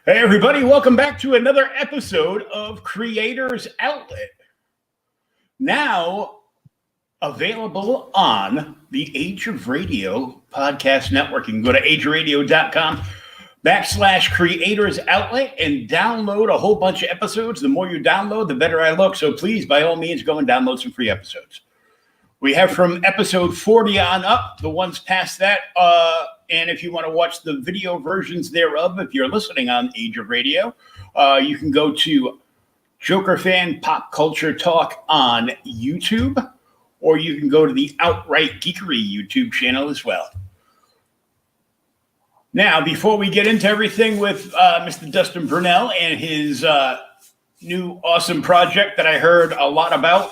Hey, everybody, welcome back to another episode of Creators Outlet. Now available on the Age of Radio podcast network. You can go to ageofradio.com/creators outlet and download a whole bunch of episodes. The more you download, the better I look. So please, by all means, go and download some free episodes. We have from episode 40 on up, the ones past that. And if you want to watch the video versions thereof, if you're listening on Age of Radio, you can go to Joker Fan Pop Culture Talk on YouTube, or you can go to the Outright Geekery YouTube channel as well. Now, before we get into everything with Mr. Dustin Brunell and his new awesome project that I heard a lot about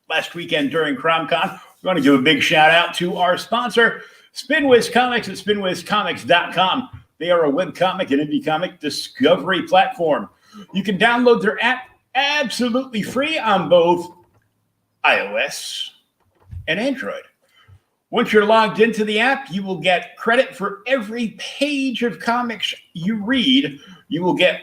last weekend during CromCon, we're going to give a big shout out to our sponsor, SpinWiz Comics at spinwizcomics.com. They are a webcomic and indie comic discovery platform. You can download their app absolutely free on both iOS and Android. Once you're logged into the app, you will get credit for every page of comics you read. You will get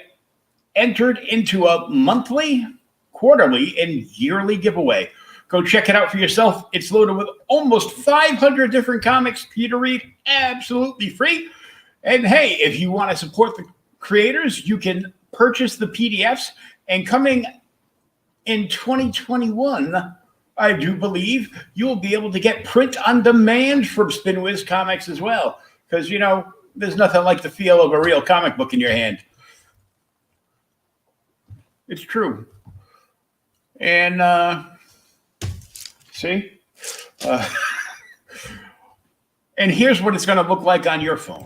entered into a monthly, quarterly, and yearly giveaway. Go check it out for yourself. It's loaded with almost 500 different comics for you to read absolutely free. And hey, if you want to support the creators, you can purchase the PDFs. And coming in 2021, I do believe you'll be able to get print on demand from SpinWiz Comics as well. Because, you know, there's nothing like the feel of a real comic book in your hand. It's true. And, see? And here's what it's going to look like on your phone.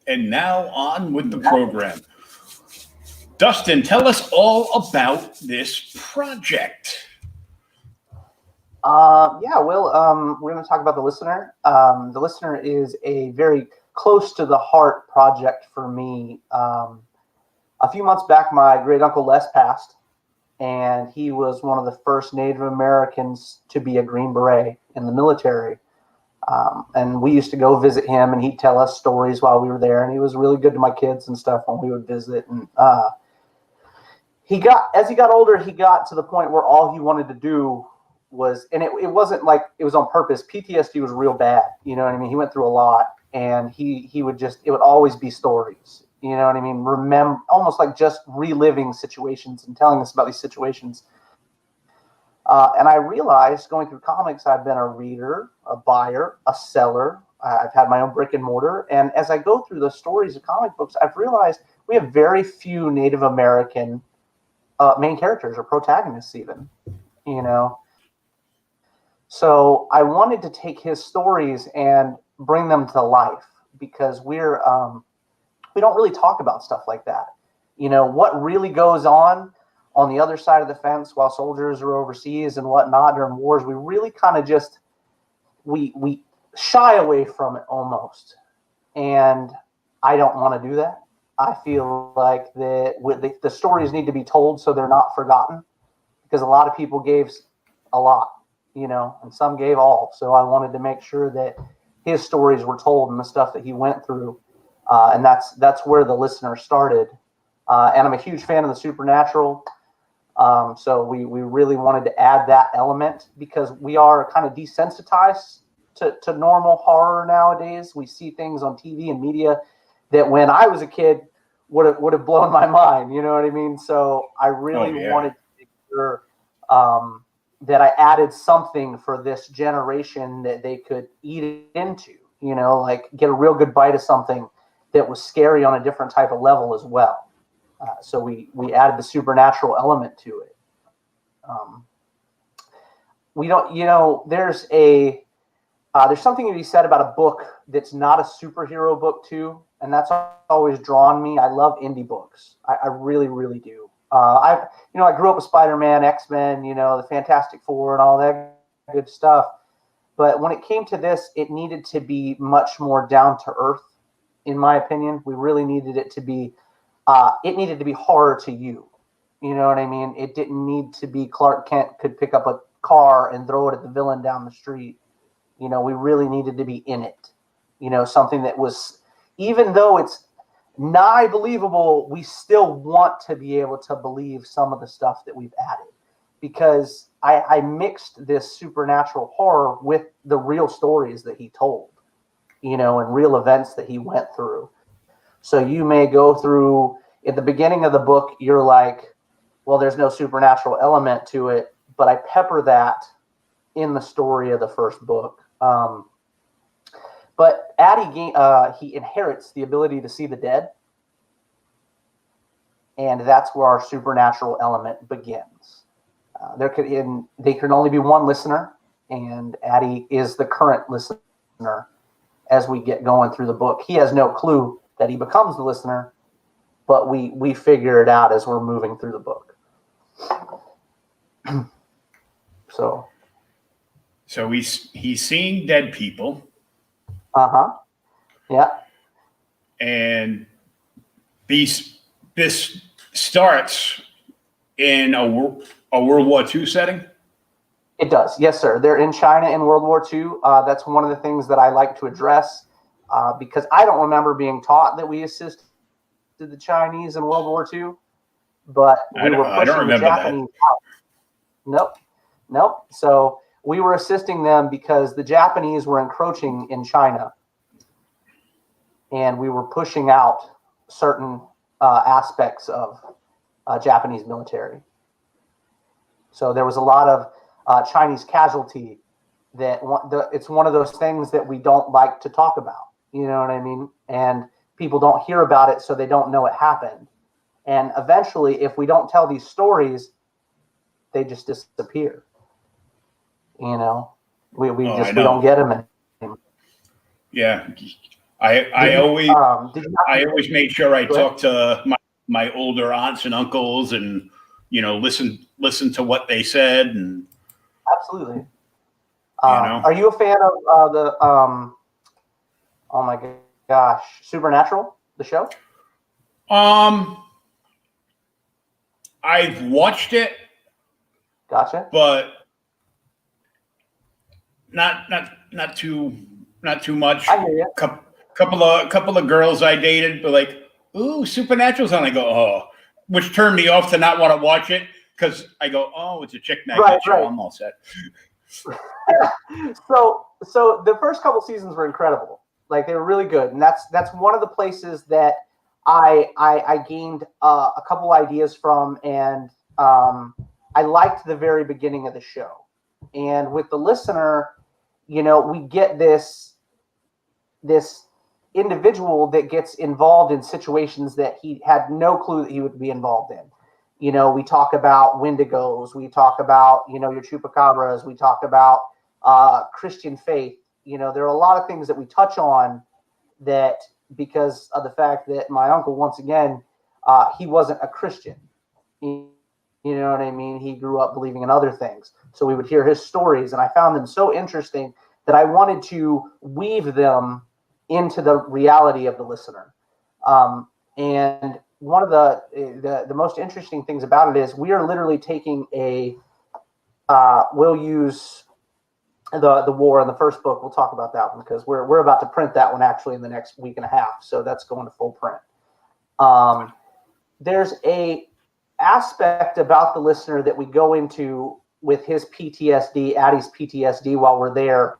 And now on with the program. Dustin, tell us all about this project. We're going to talk about The Listener. The Listener is a very close to the heart project for me. A few months back, my great uncle Les passed, and he was one of the first Native Americans to be a Green Beret in the military. And we used to go visit him, and he'd tell us stories while we were there, and he was really good to my kids and stuff when we would visit. And as he got older, he got to the point where all he wanted to do was, and it wasn't like it was on purpose. PTSD was real bad. You know what I mean? He went through a lot, and it would always be stories. You know what I mean? Remember, almost like just reliving situations and telling us about these situations. And I realized going through comics, I've been a reader, a buyer, a seller. I've had my own brick and mortar. And as I go through the stories of comic books, I've realized we have very few Native American main characters or protagonists even, you know. So I wanted to take his stories and bring them to life because we don't really talk about stuff like that. You know, what really goes on the other side of the fence while soldiers are overseas and whatnot during wars, we really kind of just, we shy away from it almost. And I don't want to do that. I feel like that the stories need to be told so they're not forgotten, because a lot of people gave a lot, you know, and some gave all. So I wanted to make sure that his stories were told and the stuff that he went through. And that's where The Listener started. And I'm a huge fan of the supernatural. So we really wanted to add that element because we are kind of desensitized to normal horror nowadays. We see things on TV and media that when I was a kid would have blown my mind. You know what I mean? So I really wanted to make sure that I added something for this generation that they could eat into, you know, like get a real good bite of something that was scary on a different type of level as well. So we added the supernatural element to it. We don't, you know, there's something to be said about a book that's not a superhero book too, and that's always drawn me. I love indie books. I really, really do. I grew up with Spider-Man, X-Men, you know, the Fantastic Four and all that good stuff. But when it came to this, it needed to be much more down to earth in my opinion. We really needed it to be, it needed to be horror to you. You know what I mean? It didn't need to be Clark Kent could pick up a car and throw it at the villain down the street. You know, we really needed to be in it. You know, something that was, even though it's nigh believable, we still want to be able to believe some of the stuff that we've added. Because I mixed this supernatural horror with the real stories that he told, you know, and real events that he went through. So you may go through, at the beginning of the book, you're like, well, there's no supernatural element to it, but I pepper that in the story of the first book. But Addie, he inherits the ability to see the dead, and that's where our supernatural element begins. There can only be one listener, and Addie is the current listener as we get going through the book. He has no clue that he becomes the listener, but we figure it out as we're moving through the book. So he's seeing dead people. Yeah. And this starts in a World War II setting? It does. Yes, sir. They're in China in World War II. That's one of the things that I like to address because I don't remember being taught that we assisted the Chinese in World War II, but we were pushing the Japanese out. Nope. So we were assisting them because the Japanese were encroaching in China, and we were pushing out certain aspects of Japanese military. So there was a lot of Chinese casualty it's one of those things that we don't like to talk about. You know what I mean? And people don't hear about it, so they don't know it happened. And eventually, if we don't tell these stories, they just disappear. You know, we don't get them anymore. Yeah, I always make sure I talk to my older aunts and uncles, and you know, listen to what they said, and absolutely. Are you a fan of the oh my gosh, Supernatural, the show? I've watched it. Gotcha. But not too much. I hear you. Couple of girls I dated were like, "Ooh, Supernatural's on." I go, "Oh," which turned me off to not want to watch it because I go, "Oh, it's a chick magnet show. I'm all set." So the first couple seasons were incredible. Like, they were really good, and that's one of the places that I gained a couple ideas from, and I liked the very beginning of the show. And with the listener, you know, we get this individual that gets involved in situations that he had no clue that he would be involved in. You know, we talk about Wendigos, we talk about, you know, your chupacabras, we talk about Christian faith. You know, there are a lot of things that we touch on that, because of the fact that my uncle, once again, he wasn't a Christian. You know what I mean? He grew up believing in other things. So we would hear his stories, and I found them so interesting that I wanted to weave them into the reality of the listener. And one of the most interesting things about it is we are literally taking we'll use the war in the first book. We'll talk about that one because we're about to print that one actually in the next week and a half. So that's going to full print. There's a aspect about the listener that we go into with his PTSD, Addie's PTSD, while we're there.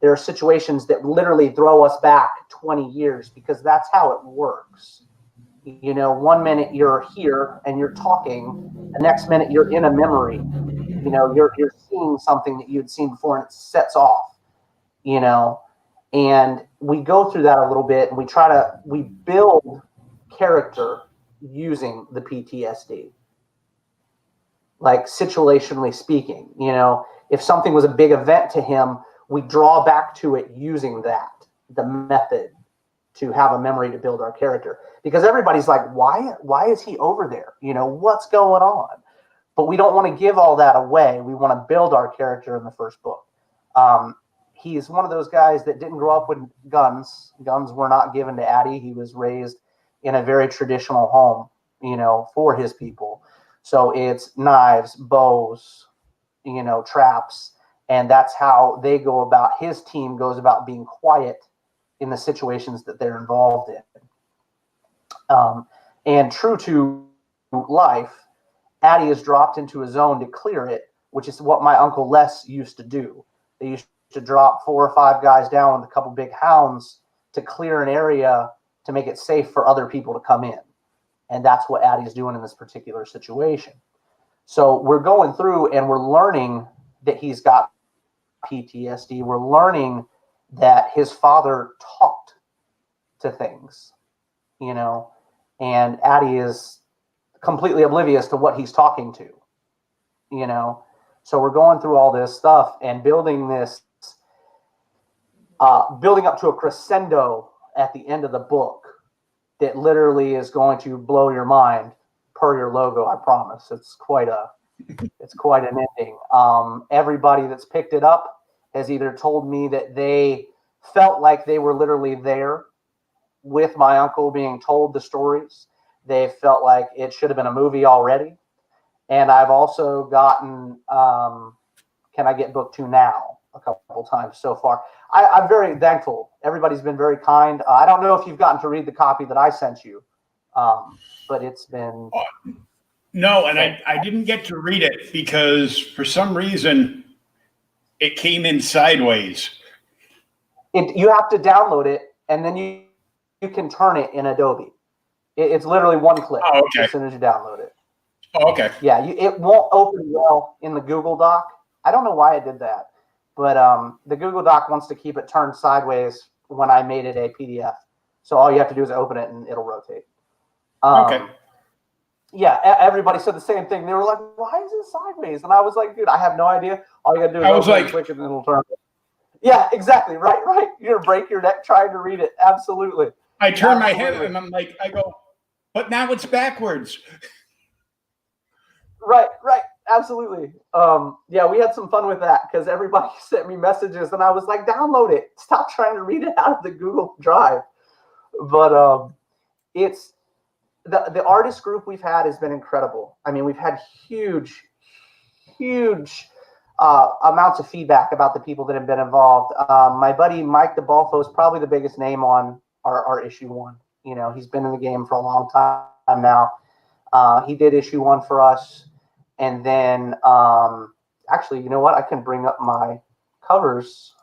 There are situations that literally throw us back 20 years because that's how it works. You know, one minute you're here and you're talking, the next minute you're in a memory. You know, you're seeing something that you'd seen before, and it sets off. You know, and we go through that a little bit, and we build character using the PTSD. Like, situationally speaking, you know, if something was a big event to him, we draw back to it using the method to have a memory to build our character. Because everybody's like, why is he over there? You know, what's going on? But we don't want to give all that away. We want to build our character in the first book. he's one of those guys that didn't grow up with guns. Guns were not given to Addie. He was raised in a very traditional home, you know, for his people. So it's knives, bows, you know, traps. And that's how they go about, his team goes about being quiet in the situations that they're involved in. And true to life, Addie is dropped into a zone to clear it, which is what my Uncle Les used to do. They used to drop 4 or 5 guys down with a couple big hounds to clear an area to make it safe for other people to come in. And that's what Addie's doing in this particular situation. So we're going through and we're learning that he's got PTSD. We're learning that his father talked to things, you know, and Addie is completely oblivious to what he's talking to, you know. So we're going through all this stuff and building this, building up to a crescendo at the end of the book that literally is going to blow your mind per your logo. I promise. It's quite an ending. Everybody that's picked it up has either told me that they felt like they were literally there with my uncle being told the stories. They felt like it should have been a movie already. And I've also gotten, can I get book 2 now? A couple times so far. I'm very thankful. Everybody's been very kind. I don't know if you've gotten to read the copy that I sent you, but it's been... No, and I didn't get to read it because for some reason it came in sideways. You have to download it, and then you can turn it in Adobe. It's literally one click as soon as you download it. Oh, okay. Yeah, it won't open well in the Google Doc. I don't know why it did that, but the Google Doc wants to keep it turned sideways when I made it a PDF. So all you have to do is open it, and it'll rotate. Okay. Yeah, everybody said the same thing. They were like, "Why is it sideways?" And I was like, "Dude, I have no idea. All you gotta do is open it, click it, and it'll turn it." Yeah, exactly. Right. You're gonna break your neck trying to read it. Absolutely. I turn my head and I'm like, I go, but now it's backwards. Right. Absolutely. Yeah, we had some fun with that because everybody sent me messages and I was like, download it. Stop trying to read it out of the Google Drive. But it's the artist group we've had has been incredible. I mean, we've had huge amounts of feedback about the people that have been involved. My buddy Mike DeBalfo is probably the biggest name on our issue 1. You know, he's been in the game for a long time now. He did issue 1 for us. And then, actually, you know what? I can bring up my covers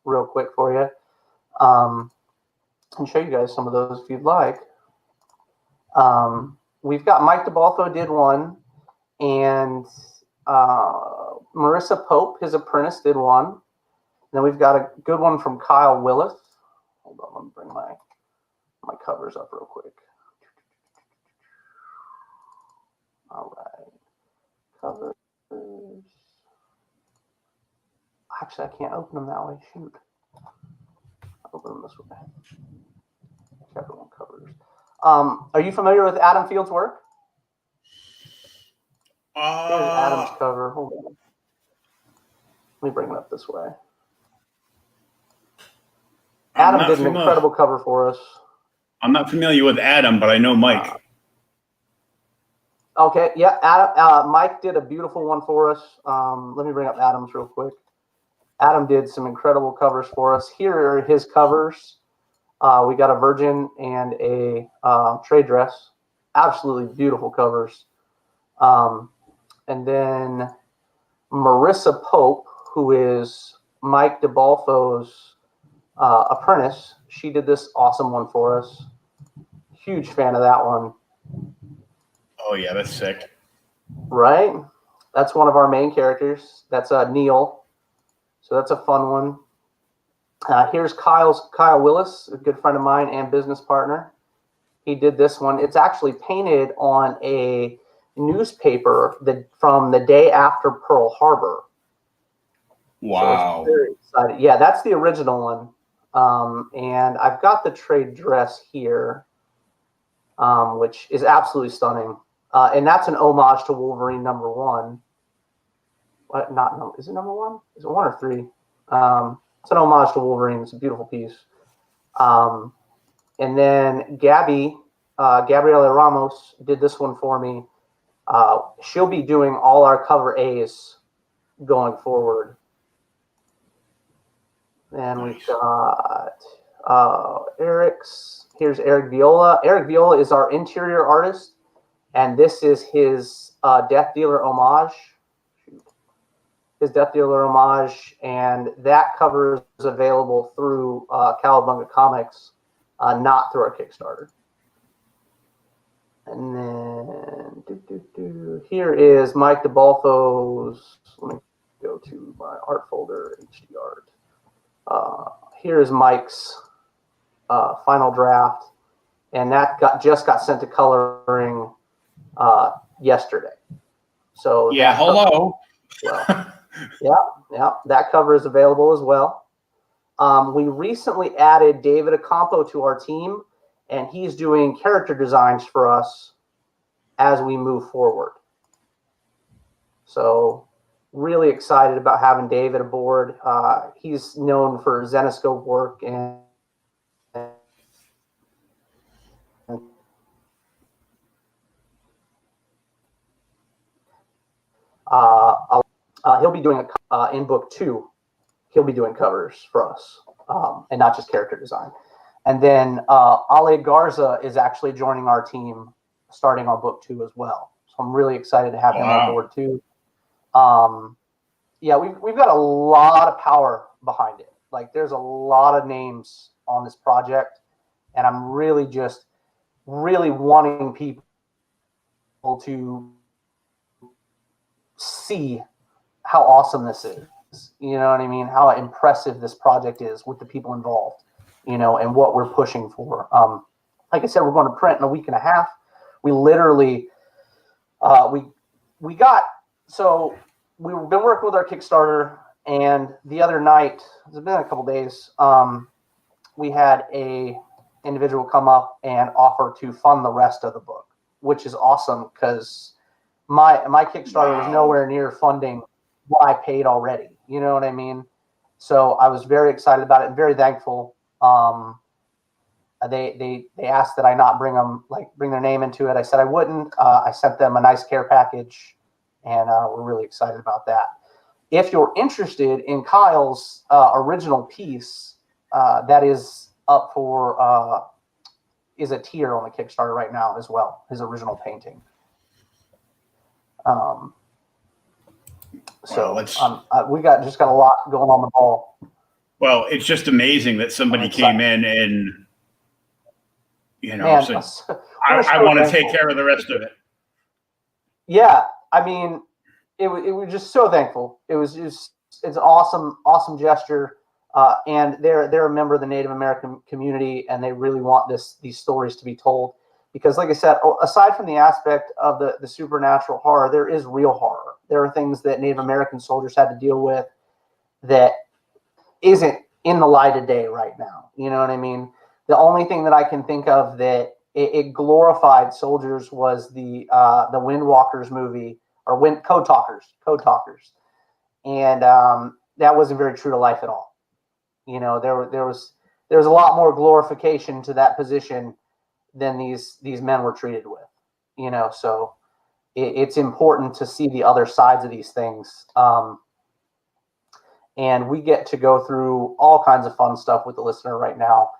real quick for you and show you guys some of those if you'd like. We've got Mike DeBalfo did 1, and Marissa Pope, his apprentice, did 1. Then we've got a good one from Kyle Willis. Hold on, let me bring my covers up real quick. All right. Covers. Actually, I can't open them that way. Shoot. I'll open them this way. Chapter 1 covers. Are you familiar with Adam Field's work? Here's Adam's cover. Hold on. Let me bring it up this way. Adam did an incredible cover for us. I'm not familiar with Adam, but I know Mike. Okay, yeah, Adam, Mike did a beautiful one for us. Let me bring up Adam's real quick. Adam did some incredible covers for us. Here are his covers. We got a Virgin and a trade dress. Absolutely beautiful covers. And then Marissa Pope, who is Mike DeBalfo's apprentice, she did this awesome one for us. Huge fan of that one. Oh, yeah, that's sick. Right? That's one of our main characters. That's Neil. So that's a fun one. Here's Kyle Willis, a good friend of mine and business partner. He did this one. It's actually painted on a newspaper from the day after Pearl Harbor. Wow. So very excited. Yeah, that's the original one. And I've got the trade dress here, which is absolutely stunning. And that's an homage to Wolverine #1. What? Is it #1? Is it 1 or 3? It's an homage to Wolverine. It's a beautiful piece. And then Gabriela Ramos did this one for me. She'll be doing all our cover A's going forward. And we've got Eric's. Here's Eric Viola. Eric Viola is our interior artist, and this is his Death Dealer homage. His Death Dealer homage, and that cover is available through Cowabunga Comics, not through our Kickstarter. And then here is Mike DeBalfo's. Let me go to my art folder, HD art. Here's Mike's final draft, and that just got sent to coloring yesterday. So yeah, hello. Yeah, that cover is available as well. We recently added David Acampo to our team, and he's doing character designs for us as we move forward. So really excited about having David aboard. He's known for Zenescope work and he'll be doing in book 2. He'll be doing covers for us, and not just character design. And then Ale Garza is actually joining our team starting on book 2 as well. So I'm really excited to have him on board too. Yeah, we've got a lot of power behind it. Like, there's a lot of names on this project, and I'm really wanting people to see how awesome this is. You know what I mean? How impressive this project is with the people involved, and what we're pushing for. Like I said, we're going to print in a week and a half. We literally, we've been working with our Kickstarter, and the other night, it's been a couple days, we had a individual come up and offer to fund the rest of the book, which is awesome because my Kickstarter was nowhere near funding what I paid already. You know what I mean? So I was very excited about it and very thankful. They asked that I not bring their name into it. I said I wouldn't. I sent them a nice care package, and we're really excited about that. If you're interested in Kyle's original piece, that is up for is a tier on the Kickstarter right now as well. His original painting. We got a lot going on the ball. Well, it's just amazing that somebody came in and said, I want to take care of the rest of it. Yeah, I mean, it was just so thankful. It's an awesome gesture, and they're a member of the Native American community, and they really want these stories to be told. Because, like I said, aside from the aspect of the supernatural horror, there is real horror. There are things that Native American soldiers had to deal with that isn't in the light of day right now. You know what I mean? The only thing that I can think of that it glorified soldiers was the Windwalkers movie, or Code Talkers, and that wasn't very true to life at all. There was a lot more glorification to that position than these men were treated with. So it's important to see the other sides of these things. And we get to go through all kinds of fun stuff with the listener right now,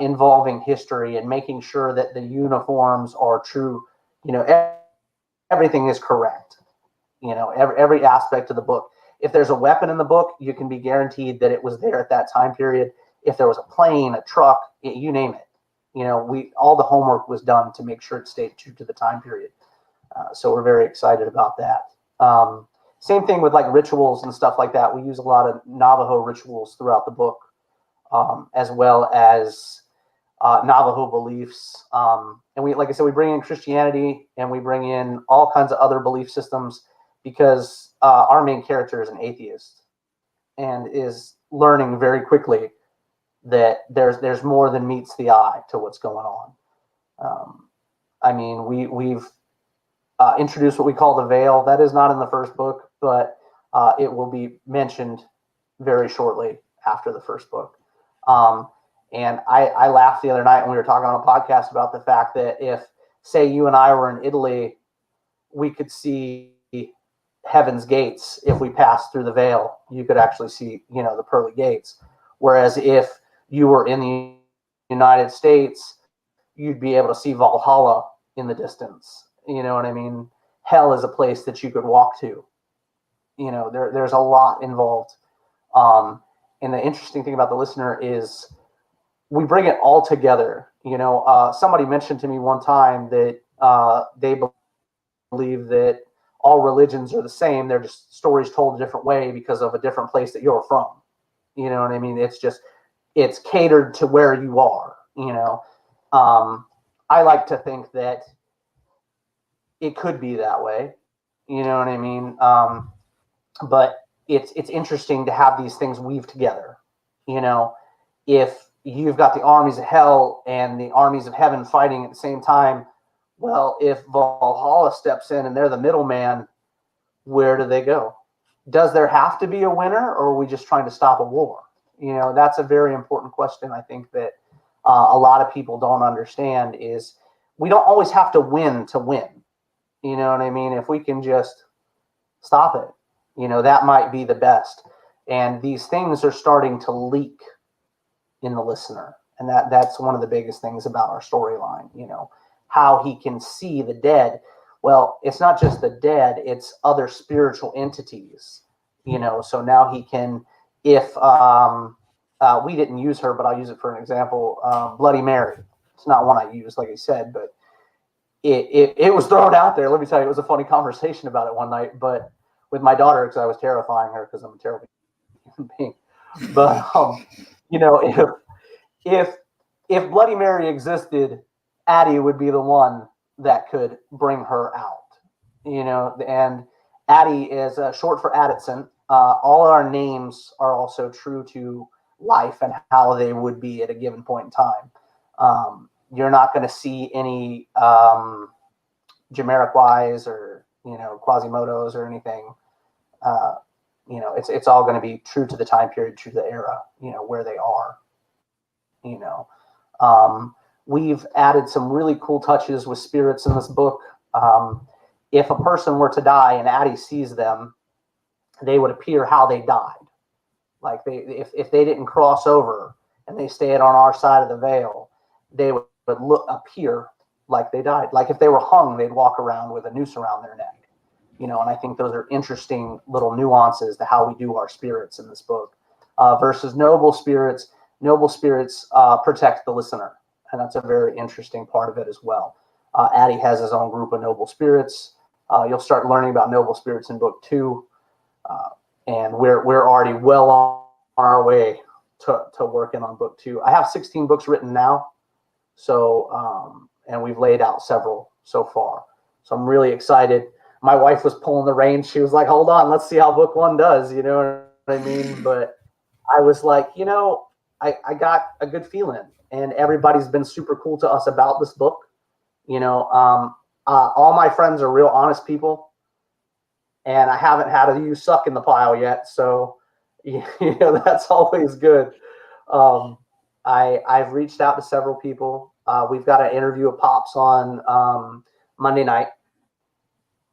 involving history and making sure that the uniforms are true. Everything is correct. Every aspect of the book. If there's a weapon in the book, you can be guaranteed that it was there at that time period. If there was a plane, a truck, you name it. All the homework was done to make sure it stayed true to the time period. So we're very excited about that. Same thing with like rituals and stuff like that. We use a lot of Navajo rituals throughout the book, as well as Navajo beliefs. And we, like I said, we bring in Christianity and we bring in all kinds of other belief systems because our main character is an atheist and is learning very quickly that there's more than meets the eye to what's going on. I mean, we've introduced what we call the veil. That is not in the first book, but it will be mentioned very shortly after the first book. And I laughed the other night when we were talking on a podcast about the fact that if, say, you and I were in Italy, we could see heaven's gates. If we passed through the veil, you could actually see, the pearly gates. Whereas if you were in the United States, you'd be able to see Valhalla in the distance. You know what I mean? Hell is a place that you could walk to. There's a lot involved. And the interesting thing about the listener is we bring it all together. Somebody mentioned to me one time that they believe that all religions are the same. They're just stories told a different way because of a different place that you're from. You know what I mean? It's catered to where you are. I like to think that it could be that way. You know what I mean? But it's interesting to have these things weave together. If you've got the armies of hell and the armies of heaven fighting at the same time, well, if Valhalla steps in and they're the middleman, where do they go? Does there have to be a winner, or are we just trying to stop a war? That's a very important question. I think that a lot of people don't understand is we don't always have to win to win. You know what I mean? If we can just stop it, that might be the best. And these things are starting to leak in the listener. And that's one of the biggest things about our storyline, how he can see the dead. Well, it's not just the dead, it's other spiritual entities, so now he can, if we didn't use her, but I'll use it for an example, Bloody Mary. It's not one I use, like I said, but it was thrown out there. Let me tell you, it was a funny conversation about it one night, but with my daughter, because I was terrifying her because I'm a terrible human being. But if Bloody Mary existed, Addie would be the one that could bring her out. And Addie is short for Addison. All our names are also true to life and how they would be at a given point in time. You're not going to see any Jamiroquais or Quasimodos or anything. It's all going to be true to the time period, true to the era, where they are. We've added some really cool touches with spirits in this book. If a person were to die and Addie sees them, they would appear how they died. Like if they didn't cross over and they stayed on our side of the veil, they would appear like they died. Like if they were hung, they'd walk around with a noose around their neck. And I think those are interesting little nuances to how we do our spirits in this book. Versus noble spirits. Noble spirits protect the listener. And that's a very interesting part of it as well. Addie has his own group of noble spirits. You'll start learning about noble spirits in book 2. And we're already well on our way to working on book 2. I have 16 books written now. So, and we've laid out several so far. So I'm really excited. My wife was pulling the reins. She was like, hold on, let's see how book 1 does. You know what I mean? But I was like, I got a good feeling. And everybody's been super cool to us about this book. All my friends are real honest people. And I haven't had a you suck in the pile yet. So, that's always good. I've reached out to several people. We've got an interview of Pops on Monday night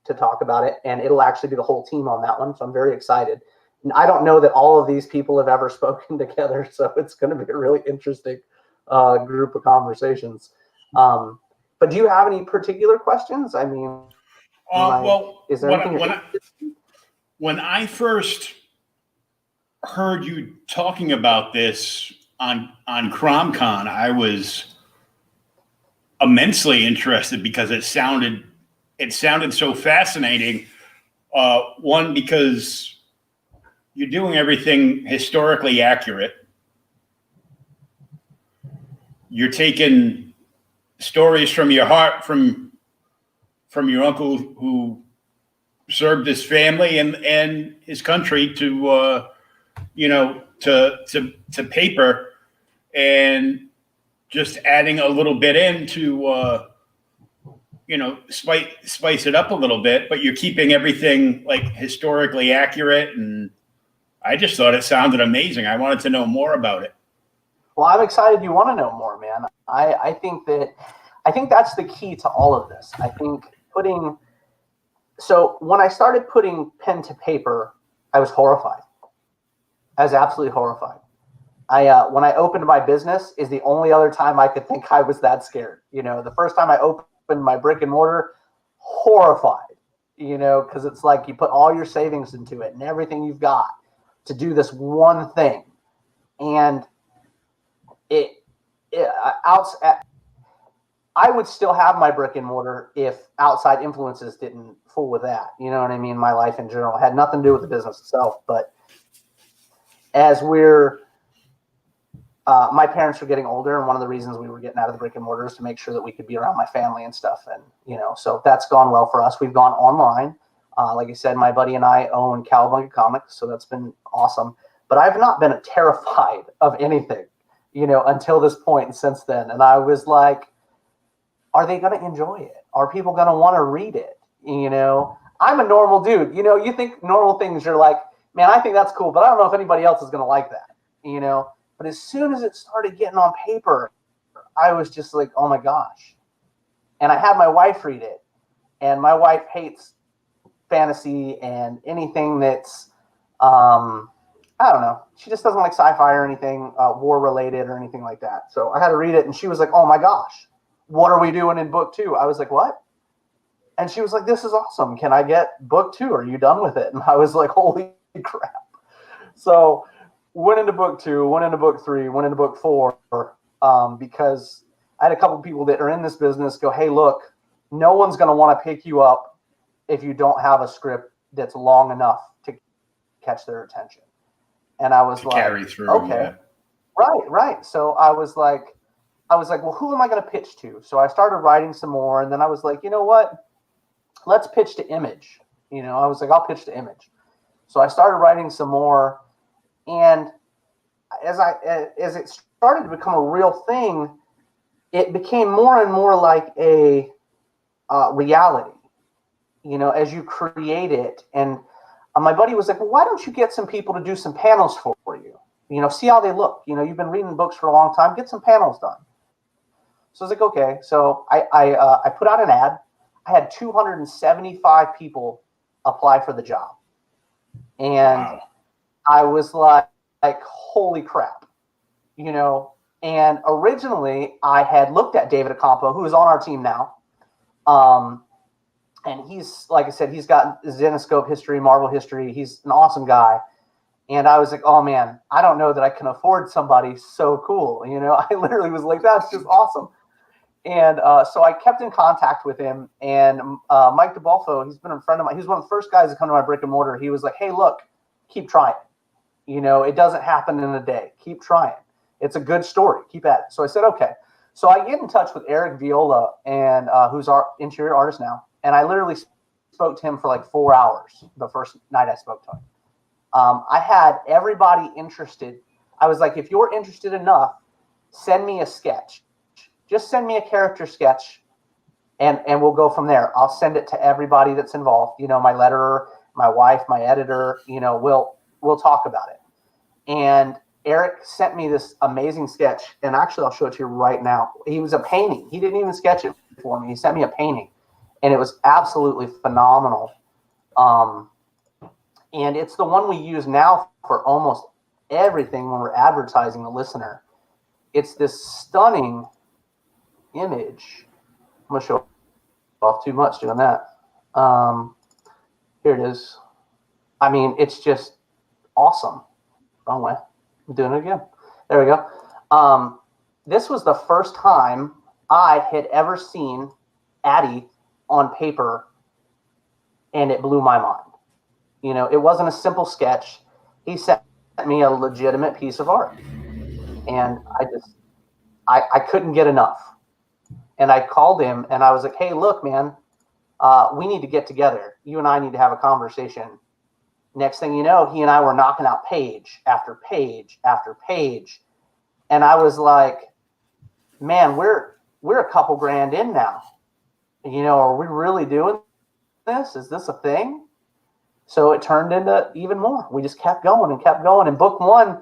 to talk about it. And it'll actually be the whole team on that one. So I'm very excited. And I don't know that all of these people have ever spoken together. So it's going to be a really interesting group of conversations. But do you have any particular questions? I mean, is there anything? When I first heard you talking about this on CromCon, I was immensely interested because it sounded so fascinating. One, because you're doing everything historically accurate. You're taking stories from your heart, from your uncle who served his family and his country to paper, and just adding a little bit in to spice it up a little bit, but you're keeping everything like historically accurate. And I just thought it sounded amazing. I wanted to know more about it. Well, I'm excited you want to know more, man. I think that's the key to all of this. I think so when I started putting pen to paper, I was horrified. I was absolutely horrified. When I opened my business is the only other time I could think I was that scared. The first time I opened my brick and mortar, horrified, because it's like you put all your savings into it and everything you've got to do this one thing. And I would still have my brick and mortar if outside influences didn't fool with that. You know what I mean? My life in general had nothing to do with the business itself. But as my parents were getting older, and one of the reasons we were getting out of the brick and mortar is to make sure that we could be around my family and stuff. And, so that's gone well for us. We've gone online. Like I said, my buddy and I own Cowabunga Comics, so that's been awesome. But I've not been terrified of anything, until this point and since then. And I was like, are they going to enjoy it? Are people going to want to read it? I'm a normal dude. You think normal things, you're like, man, I think that's cool, but I don't know if anybody else is going to like that, But as soon as it started getting on paper, I was just like, oh my gosh. And I had my wife read it. And my wife hates fantasy and anything that's, I don't know. She just doesn't like sci-fi or anything war related or anything like that. So I had to read it, and she was like, oh my gosh, what are we doing in book 2? I was like, what? And she was like, this is awesome. Can I get book 2? Are you done with it? And I was like, holy crap. So went into book 2, went into book 3, went into book 4, because I had a couple people that are in this business go, hey, look, no one's going to want to pick you up if you don't have a script that's long enough to catch their attention. And I was like, carry through, okay, yeah. Right. So I was like, well, who am I going to pitch to? So I started writing some more, and then I was like, you know what? Let's pitch to Image. I was like, I'll pitch to Image. So I started writing some more, and as it started to become a real thing, it became more and more like a reality. As you create it, and my buddy was like, well, why don't you get some people to do some panels for you? See how they look. You've been reading books for a long time. Get some panels done. So I was like, okay. So I put out an ad. I had 275 people apply for the job. And wow. I was like, holy crap. And originally I had looked at David Acampo, who is on our team now. And he's, like I said, he's got Zenoscope history, Marvel history. He's an awesome guy. And I was like, oh, man, I don't know that I can afford somebody so cool. I literally was like, that's just awesome. And so I kept in contact with him. And Mike DeBolfo, he's been a friend of mine. He's one of the first guys to come to my brick and mortar. He was like, hey, look, keep trying. It doesn't happen in a day. Keep trying. It's a good story. Keep at it. So I said, okay. So I get in touch with Eric Viola, and who's our interior artist now. And I literally spoke to him for like 4 hours the first night I spoke to him. I had everybody interested. I was like, if you're interested enough, send me a sketch. Just send me a character sketch, and we'll go from there. I'll send it to everybody that's involved. My letterer, my wife, my editor. We'll talk about it. And Eric sent me this amazing sketch, and actually I'll show it to you right now. He was a painting. He didn't even sketch it for me. He sent me a painting. And it was absolutely phenomenal. And it's the one we use now for almost everything when we're advertising the listener. It's this stunning image. I'm going to show off too much doing that. Here it is. I mean, it's just awesome. Wrong way. I'm doing it again. There we go. This was the first time I had ever seen Addie on paper, and it blew my mind. It wasn't a simple sketch. He sent me a legitimate piece of art, and I couldn't get enough. And I called him, and I was like, hey, look, man, we need to get together. You and I need to have a conversation. Next thing you know, he and I were knocking out page after page after page. And I was like, man, we're a couple grand in now. Are we really doing this? Is this a thing? So it turned into even more. We just kept going and kept going. And book one,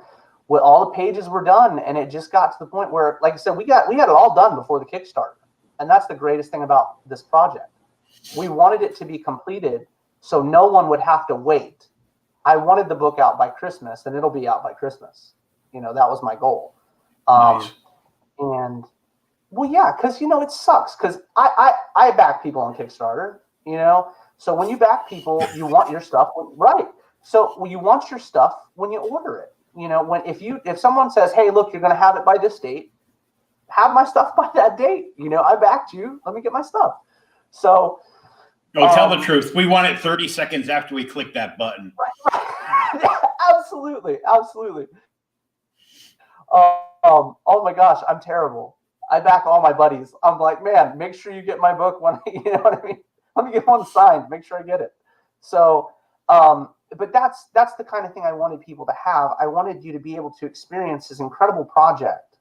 with all the pages were done, and it just got to the point where, like I said, we had it all done before the Kickstarter. And that's the greatest thing about this project. We wanted it to be completed so no one would have to wait. I wanted the book out by Christmas, and it'll be out by Christmas. You know, that was my goal. Nice. And well, yeah, because it sucks because I back people on Kickstarter. So when you back people, you want your stuff right. So you want your stuff when you order it. If someone says, "Hey, look, you're going to have it by this date," have my stuff by that date. I backed you. Let me get my stuff. So. Tell the truth. We want it 30 seconds after we click that button. Absolutely. Oh my gosh, I'm terrible. I back all my buddies. I'm like, man, make sure you get my book when you know what I mean. Let me get one signed. Make sure I get it. So, but that's the kind of thing I wanted people to have. I wanted you to be able to experience this incredible project,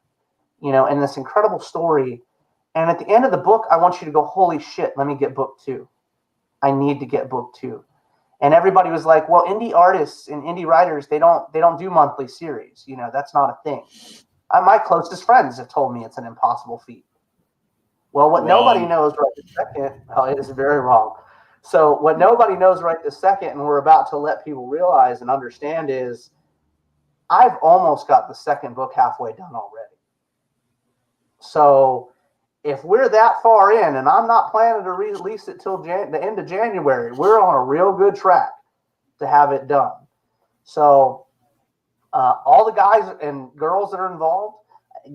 and this incredible story. And at the end of the book, I want you to go, holy shit, let me get book 2. I need to get book 2. And everybody was like, well, indie artists and indie writers, they don't do monthly series. That's not a thing. My closest friends have told me it's an impossible feat. Well, what nobody knows right this second, it is very wrong. So what nobody knows right this second, and we're about to let people realize and understand, is I've almost got the second book halfway done already. So if we're that far in, and I'm not planning to release it till the end of January, we're on a real good track to have it done. So all the guys and girls that are involved,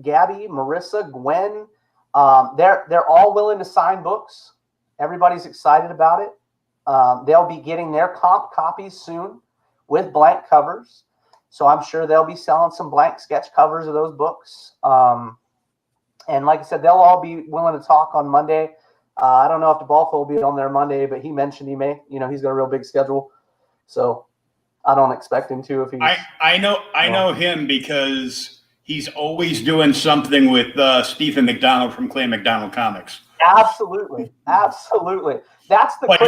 Gabby, Marissa, Gwen, they're all willing to sign books. Everybody's excited about it. They'll be getting their comp copies soon with blank covers. So I'm sure they'll be selling some blank sketch covers of those books. And like I said, they'll all be willing to talk on Monday. I don't know if DeBalfo will be on there Monday, but he mentioned he may. He's got a real big schedule, so I don't expect him to. If he's, I know him because he's always doing something with Stephen McDonald from Clay McDonald Comics. Absolutely. That's the like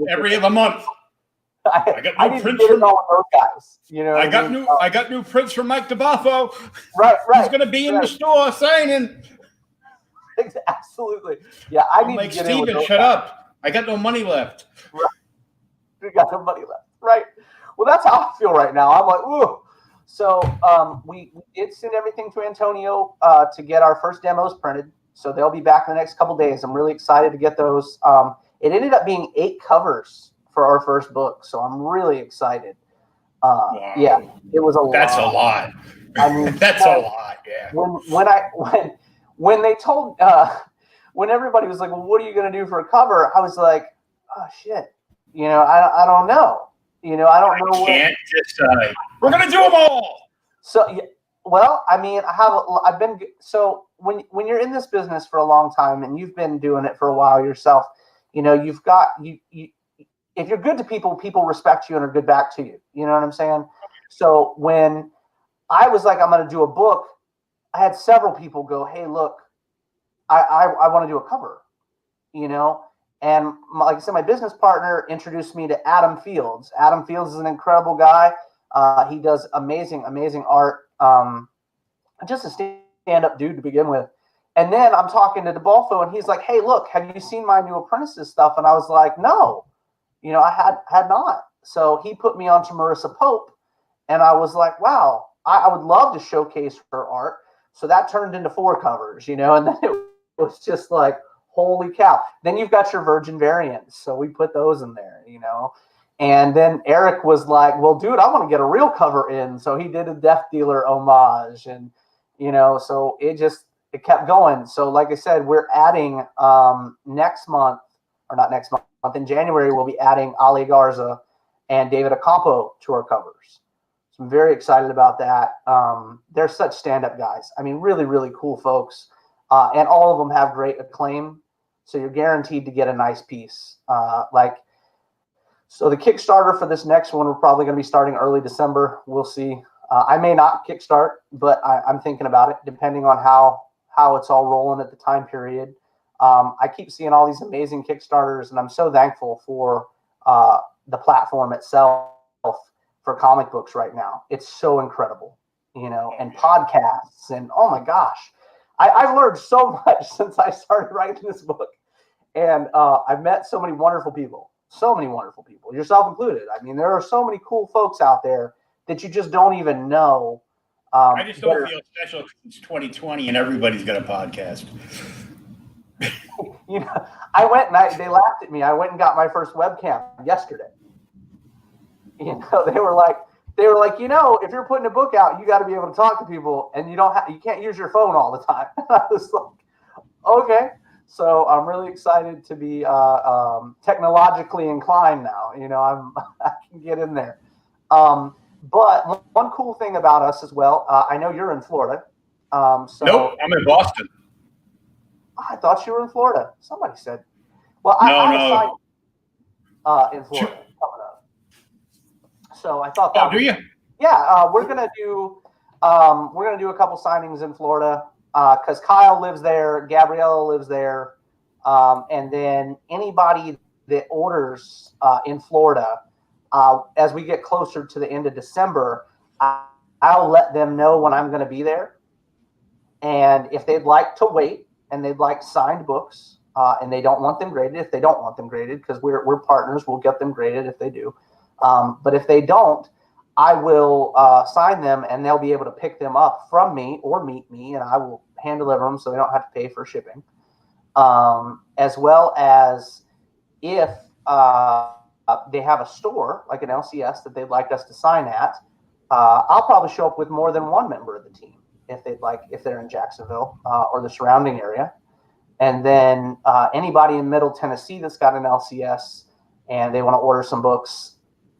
every other month. I got new prints from all those guys. I got new prints from Mike DeBaffo. Right. He's going to be in the store signing. Absolutely. Yeah, I need like to get Steven, in with shut up. I got no money left. Right. You got no money left. Right. Well, that's how I feel right now. I'm like, ooh. So we did send everything to Antonio to get our first demos printed. So they'll be back in the next couple of days. I'm really excited to get those. It ended up being 8 covers for our first book, so I'm really excited. Wow. Yeah, it was a lot. That's a lot. I mean, that's a lot. Yeah. When they told when everybody was like, "Well, what are you going to do for a cover?" I was like, "Oh shit, I don't know. I don't know. Can't decide. We're going to do them all." So yeah, well, I mean, I've been so when you're in this business for a long time and you've been doing it for a while yourself, you've got you. If you're good to people, people respect you and are good back to you. You know what I'm saying? So when I was like, I'm going to do a book, I had several people go, hey, look, I want to do a cover, And like I said, my business partner introduced me to Adam Fields. Adam Fields is an incredible guy. He does amazing, amazing art. Just a stand-up dude to begin with. And then I'm talking to DeBalfo, and he's like, hey, look, have you seen my new Apprentices stuff? And I was like, no. I had not. So he put me onto Marissa Pope, and I was like, wow, I would love to showcase her art. So that turned into 4 covers, and then it was just like, holy cow. Then you've got your Virgin variants. So we put those in there, And then Eric was like, well, dude, I want to get a real cover in. So he did a Death Dealer homage, and, so it kept going. So like I said, we're adding next month, or not next month, in January, we'll be adding Ali Garza and David Acampo to our covers. So I'm very excited about that. They're such stand-up guys. I mean, really, really cool folks. And all of them have great acclaim. So you're guaranteed to get a nice piece. So the Kickstarter for this next one, we're probably going to be starting early December. We'll see. I may not kickstart, but I'm thinking about it, depending on how it's all rolling at the time period. I keep seeing all these amazing Kickstarters, and I'm so thankful for the platform itself for comic books right now. It's so incredible, and podcasts, and oh my gosh, I've learned so much since I started writing this book. And I've met so many wonderful people, yourself included. I mean, there are so many cool folks out there that you just don't even know. I just don't feel special because it's 2020 and everybody's got a podcast. I went and they laughed at me. I went and got my first webcam yesterday. They were like, if you're putting a book out, you got to be able to talk to people, and you can't use your phone all the time. I was like, okay. So I'm really excited to be technologically inclined now. I can get in there. But one cool thing about us as well, I know you're in Florida. Nope, I'm in Boston. I thought you were in Florida. Somebody said. Well, I in Florida coming up. So I thought that. Oh, do you? Yeah, we're gonna do a couple signings in Florida because Kyle lives there, Gabriella lives there, and then anybody that orders in Florida, as we get closer to the end of December, I'll let them know when I'm going to be there, and if they'd like to wait and they'd like signed books, and they don't want them graded, if they don't want them graded, because we're partners, we'll get them graded if they do. But if they don't, I will sign them, and they'll be able to pick them up from me or meet me, and I will hand deliver them so they don't have to pay for shipping. As well as if they have a store, like an LCS, that they'd like us to sign at, I'll probably show up with more than one member of the team if they're in Jacksonville or the surrounding area. And then anybody in Middle Tennessee that's got an LCS and they want to order some books,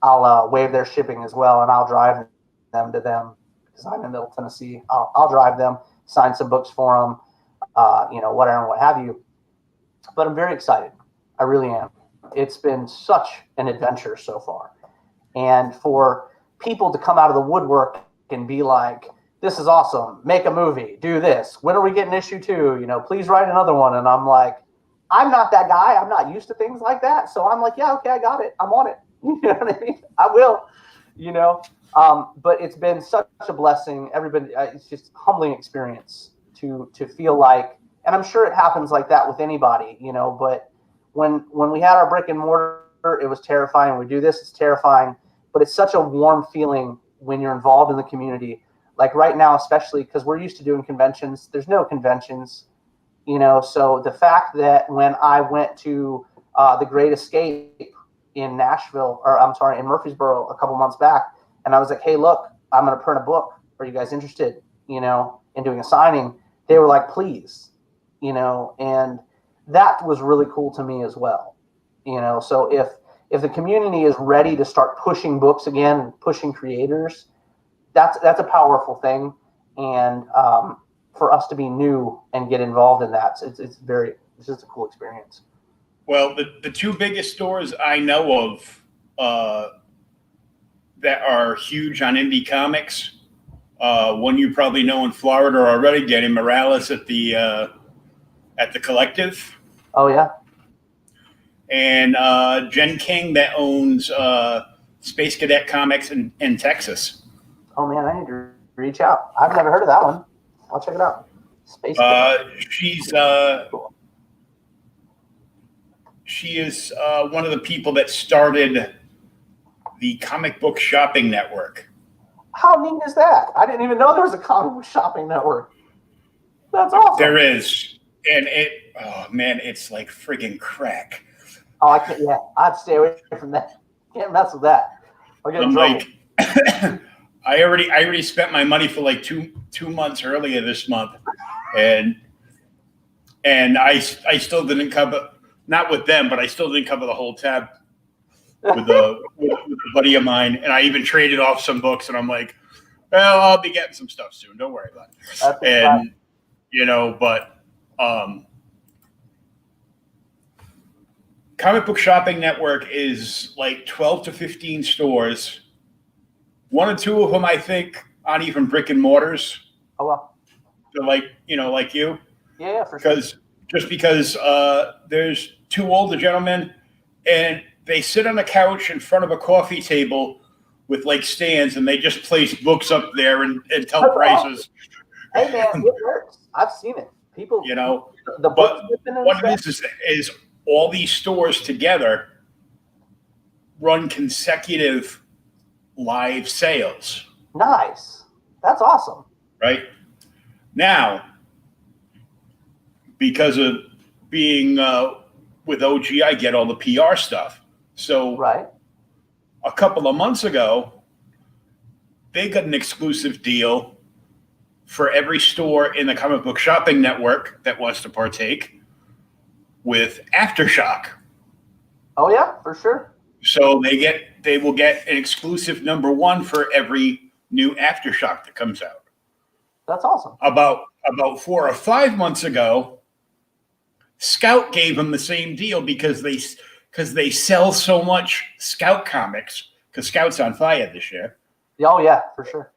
I'll waive their shipping as well, and I'll drive them to them because I'm in Middle Tennessee. I'll drive them, sign some books for them, whatever and what have you. But I'm very excited. I really am. It's been such an adventure so far. And for people to come out of the woodwork and be like, this is awesome, make a movie, do this, when are we getting issue 2? Please write another one. And I'm like, I'm not that guy. I'm not used to things like that. So I'm like, yeah, okay, I got it. I'm on it. You know what I mean? I will, but it's been such a blessing. Everybody, it's just a humbling experience to feel like, and I'm sure it happens like that with anybody, but when we had our brick and mortar, it was terrifying. When we do this, it's terrifying, but it's such a warm feeling when you're involved in the community. Like right now, especially because we're used to doing conventions, there's no conventions, so the fact that when I went to the Great Escape in Murfreesboro a couple months back, and I was like, hey, look, I'm going to print a book. Are you guys interested, in doing a signing? They were like, please, and that was really cool to me as well. So if the community is ready to start pushing books again and pushing creators, that's a powerful thing. And for us to be new and get involved in that, it's just a cool experience. Well, the two biggest stores I know of that are huge on indie comics, one you probably know in Florida already, Danny Morales at the Collective. Oh yeah. And Jen King that owns Space Cadet Comics in Texas. Oh man, I need to reach out. I've never heard of that one. I'll check it out. Space Cadet. She's cool. She is one of the people that started the Comic Book Shopping Network. How neat is that? I didn't even know there was a comic book shopping network. That's awesome. There is. And it's like friggin' crack. Oh, I can't. Yeah, I'd stay away from that. Can't mess with that. I'll get in trouble. I already spent my money for like two months earlier this month, and I still didn't cover, not with them, but I still didn't cover the whole tab with a buddy of mine, and I even traded off some books, and I'm like, well, I'll be getting some stuff soon. Don't worry about it. And Comic Book Shopping Network is like 12 to 15 stores. One or two of them, I think, aren't even brick and mortars. Oh, well. They're like you. Yeah, for sure. Because there's two older gentlemen, and they sit on a couch in front of a coffee table with like stands, and they just place books up there and tell prices. Hey man, it works. I've seen it. People, You know, the but books what it is all these stores together run consecutive live sales. Nice. That's awesome. Right now, because of being with OG, I get all the PR stuff. So right. A couple of months ago, they got an exclusive deal for every store in the comic book shopping network that wants to partake with Aftershock. Oh yeah, for sure. So they will get an exclusive #1 for every new Aftershock that comes out. That's awesome. About 4 or 5 months ago, Scout gave them the same deal because they sell so much Scout comics, because Scout's on fire this year. Oh yeah, for sure.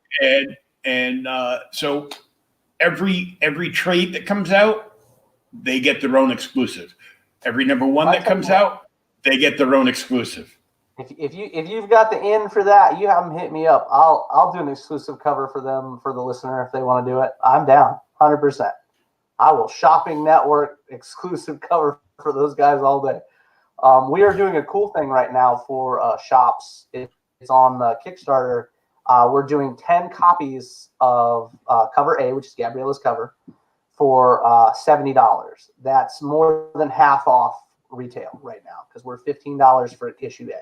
And so every trade that comes out, they get their own exclusive. Every #1 that comes out, they get their own exclusive. If you've got the in for that, you have them hit me up. I'll do an exclusive cover for them, for the listener, if they want to do it. I'm down 100%. I will shopping network exclusive cover for those guys all day. We are doing a cool thing right now for shops. It's on the Kickstarter. We're doing 10 copies of cover A, which is Gabriella's cover, for $70. That's more than half off retail right now, because we're $15 for issue A.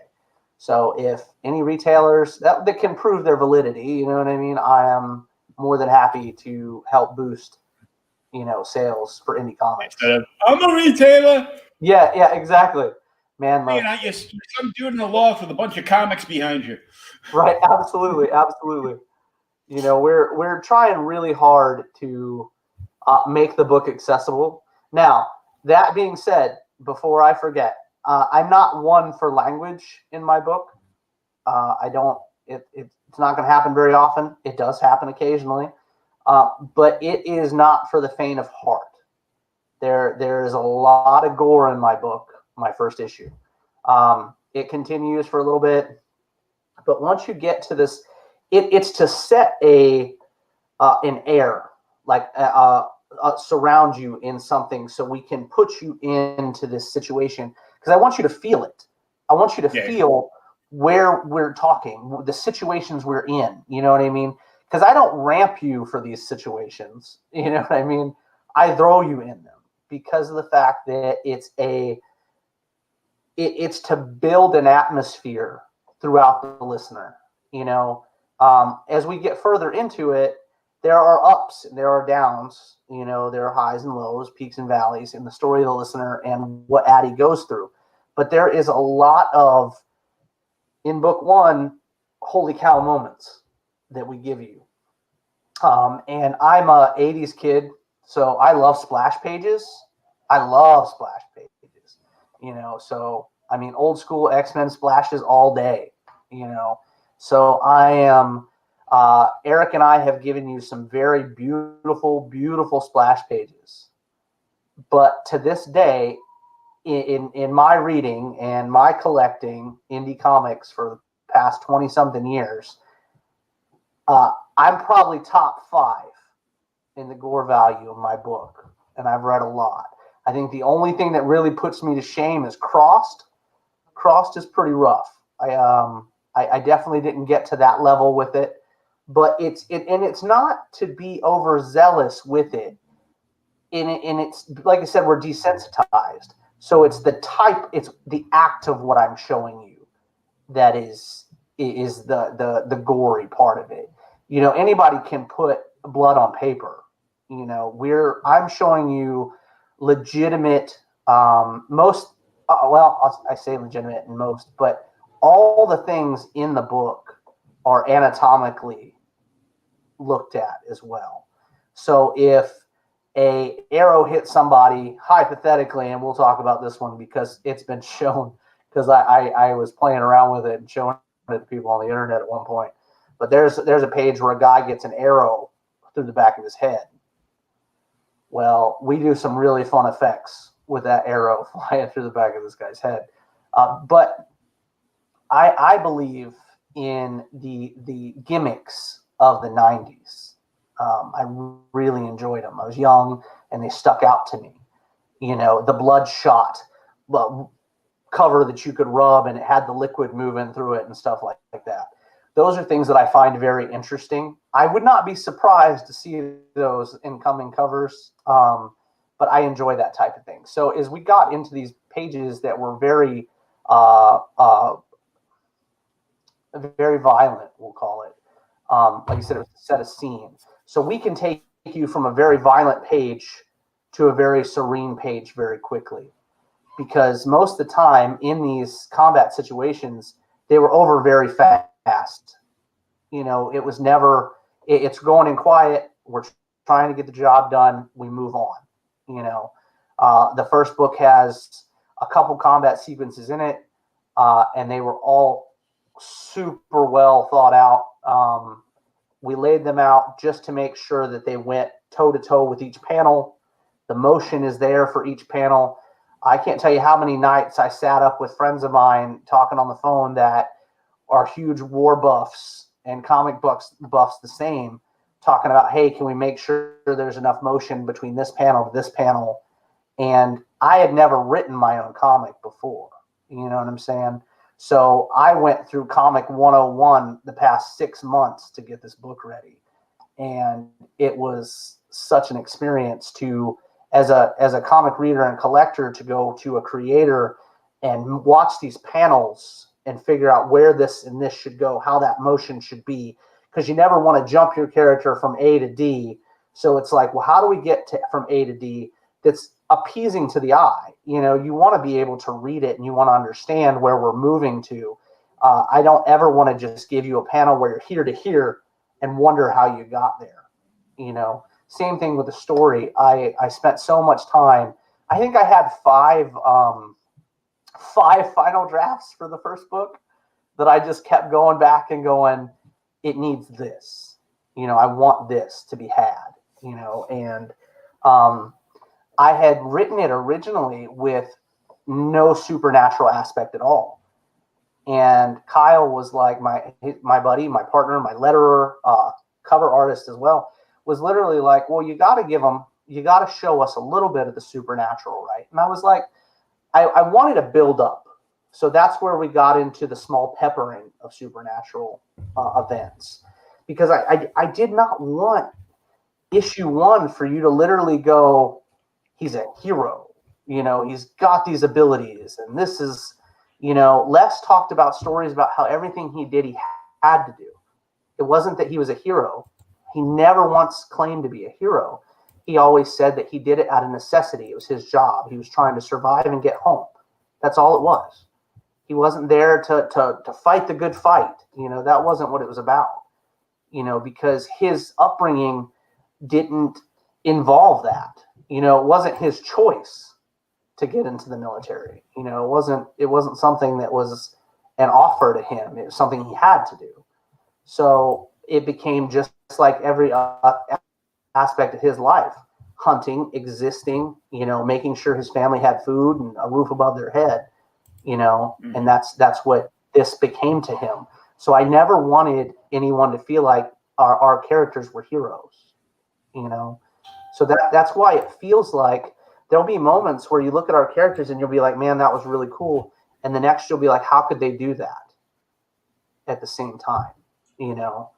So if any retailers that can prove their validity, you know what I mean, I am more than happy to help boost, sales for indie comics. I'm a retailer. Yeah, exactly. Man, you're some dude in the loft with a bunch of comics behind you. Right, absolutely. We're trying really hard to make the book accessible. Now, that being said, before I forget, I'm not one for language in my book. I don't. It's not going to happen very often. It does happen occasionally, but it is not for the faint of heart. There is a lot of gore in my book, my first issue. It continues for a little bit, but once you get to this, it's to set an air, like surround you in something, so we can put you into this situation, because I want you to feel it. I want you to feel where we're talking, the situations we're in. You know what I mean? Because I don't ramp you for these situations. You know what I mean? I throw you in them because of the fact that it's to build an atmosphere throughout the listener. As we get further into it, there are ups and there are downs. There are highs and lows, peaks and valleys in the story of the listener and what Addie goes through. But there is a lot of, in book 1, holy cow moments that we give you. And I'm a 80s kid, so I love splash pages. So, old school X-Men splashes all day, So I am, Eric and I have given you some very beautiful, beautiful splash pages. But to this day, in my reading and my collecting indie comics for the past 20-something years, I'm probably top 5 in the gore value of my book, and I've read a lot. I think the only thing that really puts me to shame is Crossed. Crossed is pretty rough. I definitely didn't get to that level with it, but it's not to be overzealous with it. And it's like I said, we're desensitized. So it's the act of what I'm showing you that is the gory part of it. Anybody can put blood on paper. I'm showing you legitimate, I say legitimate in most, but all the things in the book are anatomically looked at as well. So if a arrow hits somebody, hypothetically, and we'll talk about this one because it's been shown, because I was playing around with it and showing it to people on the internet at one point. But there's a page where a guy gets an arrow through the back of his head. Well, we do some really fun effects with that arrow flying through the back of this guy's head. But I believe in the gimmicks of the 90s. I really enjoyed them. I was young and they stuck out to me. You know, the bloodshot cover that you could rub and it had the liquid moving through it and stuff like that. Those are things that I find very interesting. I would not be surprised to see those incoming covers, but I enjoy that type of thing. So as we got into these pages that were very violent, we'll call it. Like you said, it was a set of scenes. So we can take you from a very violent page to a very serene page very quickly. Because most of the time in these combat situations, they were over very fast. You know, it was never, it's going in quiet. We're trying to get the job done. We move on. You know, the first book has a couple combat sequences in it, and they were all super well thought out. We laid them out just to make sure that they went toe to toe with each panel. The motion is there for each panel. I can't tell you how many nights I sat up with friends of mine talking on the phone that are huge war buffs and comic buffs the same, talking about, hey, can we make sure there's enough motion between this panel to this panel? And I had never written my own comic before. You know what I'm saying? So I went through Comic 101 the past 6 months to get this book ready. And it was such an experience to, as a comic reader and collector, to go to a creator and watch these panels and figure out where this and this should go, how that motion should be. Because you never want to jump your character from A to D. So it's like, well, how do we get from A to D that's appeasing to the eye? You know, you want to be able to read it and you want to understand where we're moving to. I don't ever want to just give you a panel where you're here to here and wonder how you got there. You know, same thing with the story. I spent so much time. I think I had five final drafts for the first book that I just kept going back and going, it needs this. You know, I want this to be had, you know, and I had written it originally with no supernatural aspect at all. And Kyle was like my buddy, my partner, my letterer, cover artist as well, was literally like, well, you got to show us a little bit of the supernatural, right? And I was like, I wanted to build up. So that's where we got into the small peppering of supernatural events. Because I did not want issue 1 for you to literally go, he's a hero, you know, he's got these abilities. And this is, you know, Les talked about stories about how everything he did, he had to do. It wasn't that he was a hero. He never once claimed to be a hero. He always said that he did it out of necessity. It was his job. He was trying to survive and get home. That's all it was. He wasn't there to fight the good fight. You know, that wasn't what it was about. You know, because his upbringing didn't involve that. You know, it wasn't his choice to get into the military. You know, it wasn't something that was an offer to him. It was something he had to do. So it became just like every aspect of his life: hunting, existing, you know, making sure his family had food and a roof above their head, you know, and that's what this became to him. So I never wanted anyone to feel like our characters were heroes, you know. So that's why it feels like there'll be moments where you look at our characters and you'll be like, man, that was really cool. And the next you'll be like, how could they do that at the same time? You know,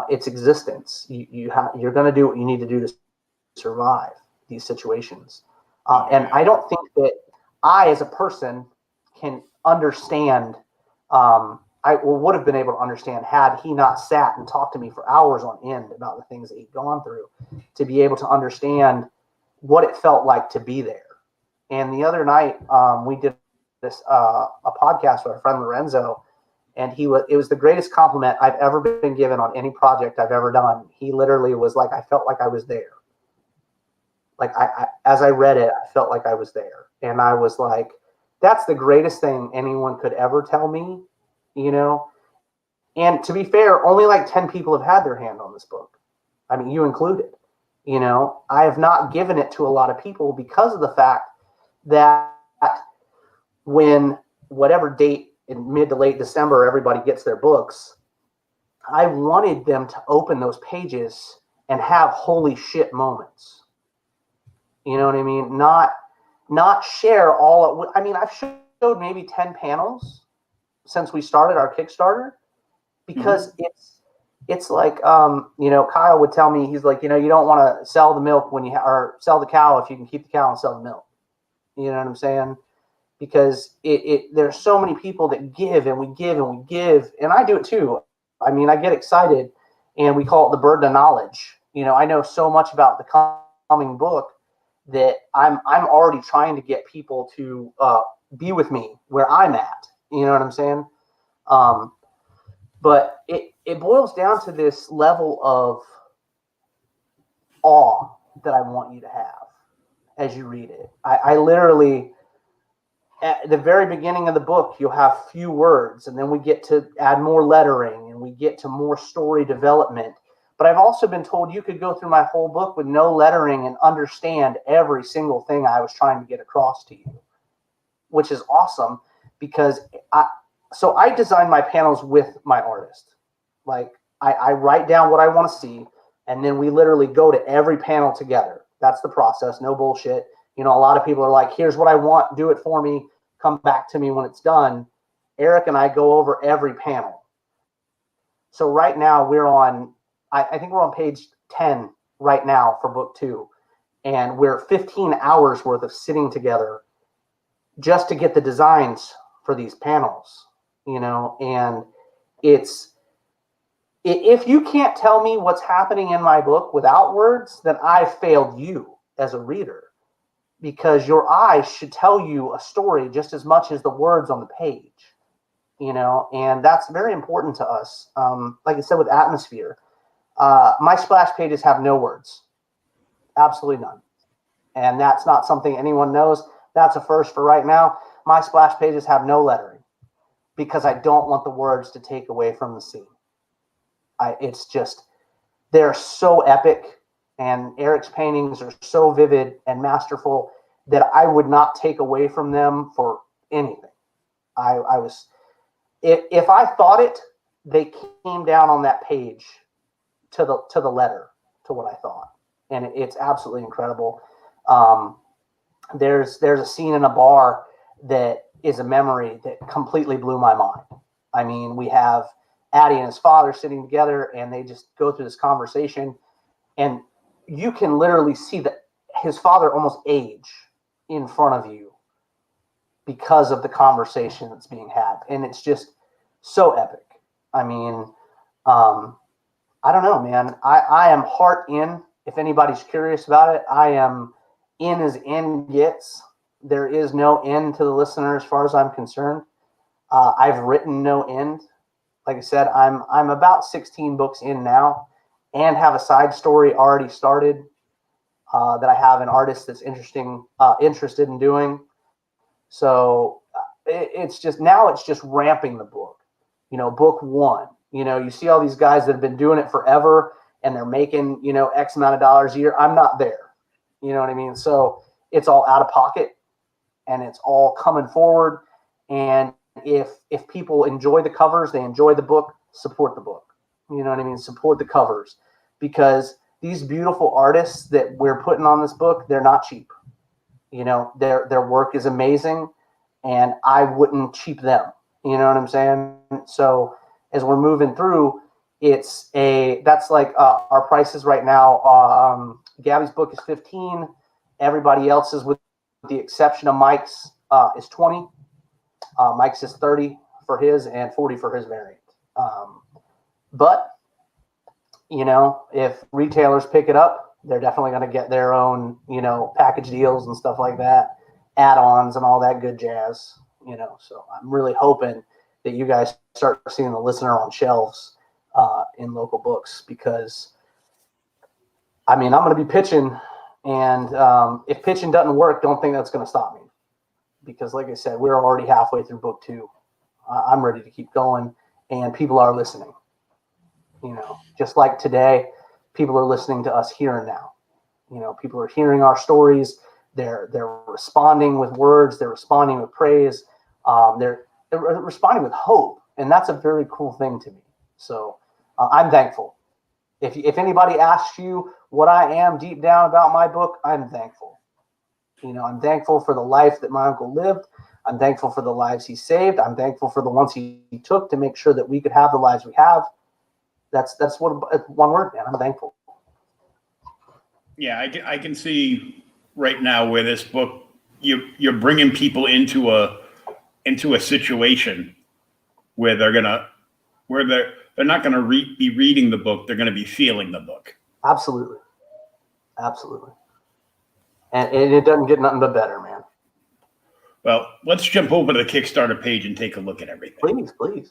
it's existence. You're going to do what you need to do to survive these situations. And I don't think that I, as a person, can understand. I would have been able to understand had he not sat and talked to me for hours on end about the things that he'd gone through, to be able to understand what it felt like to be there. And the other night, we did this a podcast with our friend Lorenzo, and it was the greatest compliment I've ever been given on any project I've ever done. He literally was like, I felt like I was there. Like as I read it, I felt like I was there. And I was like, that's the greatest thing anyone could ever tell me, you know? And to be fair, only like 10 people have had their hand on this book. I mean, you included, you know? I have not given it to a lot of people because of the fact that when whatever date in mid to late December, everybody gets their books. I wanted them to open those pages and have holy shit moments. You know what I mean? Not share all. I mean, I've showed maybe 10 panels since we started our Kickstarter, because it's like, Kyle would tell me, he's like, you don't want to sell the milk when or sell the cow if you can keep the cow and sell the milk. You know what I'm saying? Because there's so many people that give and we give and we give, and I do it too. I mean, I get excited, and we call it the burden of knowledge. I know so much about the coming book that I'm already trying to get people to be with me where I'm at. You know what I'm saying? But it boils down to this level of awe that I want you to have as you read it. I literally, at the very beginning of the book, you'll have few words, and then we get to add more lettering, and we get to more story development. But I've also been told you could go through my whole book with no lettering and understand every single thing I was trying to get across to you, which is awesome, because I design my panels with my artist. Like, I write down what I want to see, and then we literally go to every panel together. That's the process. No bullshit. A lot of people are like, here's what I want, do it for me, come back to me when it's done. Eric and I go over every panel. So right now we're on, I think we're on page 10 right now for book 2. And we're 15 hours worth of sitting together just to get the designs for these panels, and if you can't tell me what's happening in my book without words, then I failed you as a reader, because your eyes should tell you a story just as much as the words on the page, and that's very important to us. Like I said, with atmosphere, my splash pages have no words, absolutely none. And that's not something anyone knows. That's a first for right now. My splash pages have no lettering, because I don't want the words to take away from the scene. It's just, they're so epic, and Eric's paintings are so vivid and masterful that I would not take away from them for anything. If I thought it, they came down on that page to the letter to what I thought, and it's absolutely incredible. There's a scene in a bar that is a memory that completely blew my mind. I mean, we have Addie and his father sitting together, and they just go through this conversation, and you can literally see that his father almost age in front of you because of the conversation that's being had. And it's just so epic. I mean, I don't know, man. I am heart in. If anybody's curious about it, I am in as in gets. There is no end to the listener as far as I'm concerned. I've written no end. Like I said, I'm about 16 books in now, and have a side story already started that I have an artist that's interested in doing. So it's just ramping the book. Book 1. You see all these guys that have been doing it forever, and they're making X amount of dollars a year. I'm not there. You know what I mean? So it's all out of pocket, and it's all coming forward. And if people enjoy the covers, they enjoy the book, support the book. You know what I mean? Support the covers, because these beautiful artists that we're putting on this book, they're not cheap. Their work is amazing, and I wouldn't cheap them. You know what I'm saying? So as we're moving through, that's like our prices right now. Gabby's book is 15. Everybody else's, with the exception of Mike's, is 20. Mike's is 30 for his and 40 for his variant. But if retailers pick it up, they're definitely going to get their own, package deals and stuff like that, add-ons and all that good jazz. So I'm really hoping that you guys start seeing the listener on shelves in local books, because I'm going to be pitching, and if pitching doesn't work, don't think that's going to stop me, because like I said, we're already halfway through book 2. I'm ready to keep going, and people are listening. Just like today, people are listening to us here and now. People are hearing our stories. They're responding with words. They're responding with praise. They're responding with hope, and that's a very cool thing to me. So I'm thankful. If anybody asks you what I am deep down about my book, I'm thankful. I'm thankful for the life that my uncle lived. I'm thankful for the lives he saved. I'm thankful for the ones he took to make sure that we could have the lives we have. That's what one word, man. I'm thankful. Yeah, I can see right now where this book you're bringing people into a situation where they're not gonna be reading the book. They're gonna be feeling the book. Absolutely, and it doesn't get nothing but better, man. Well, let's jump over to the Kickstarter page and take a look at everything. Please.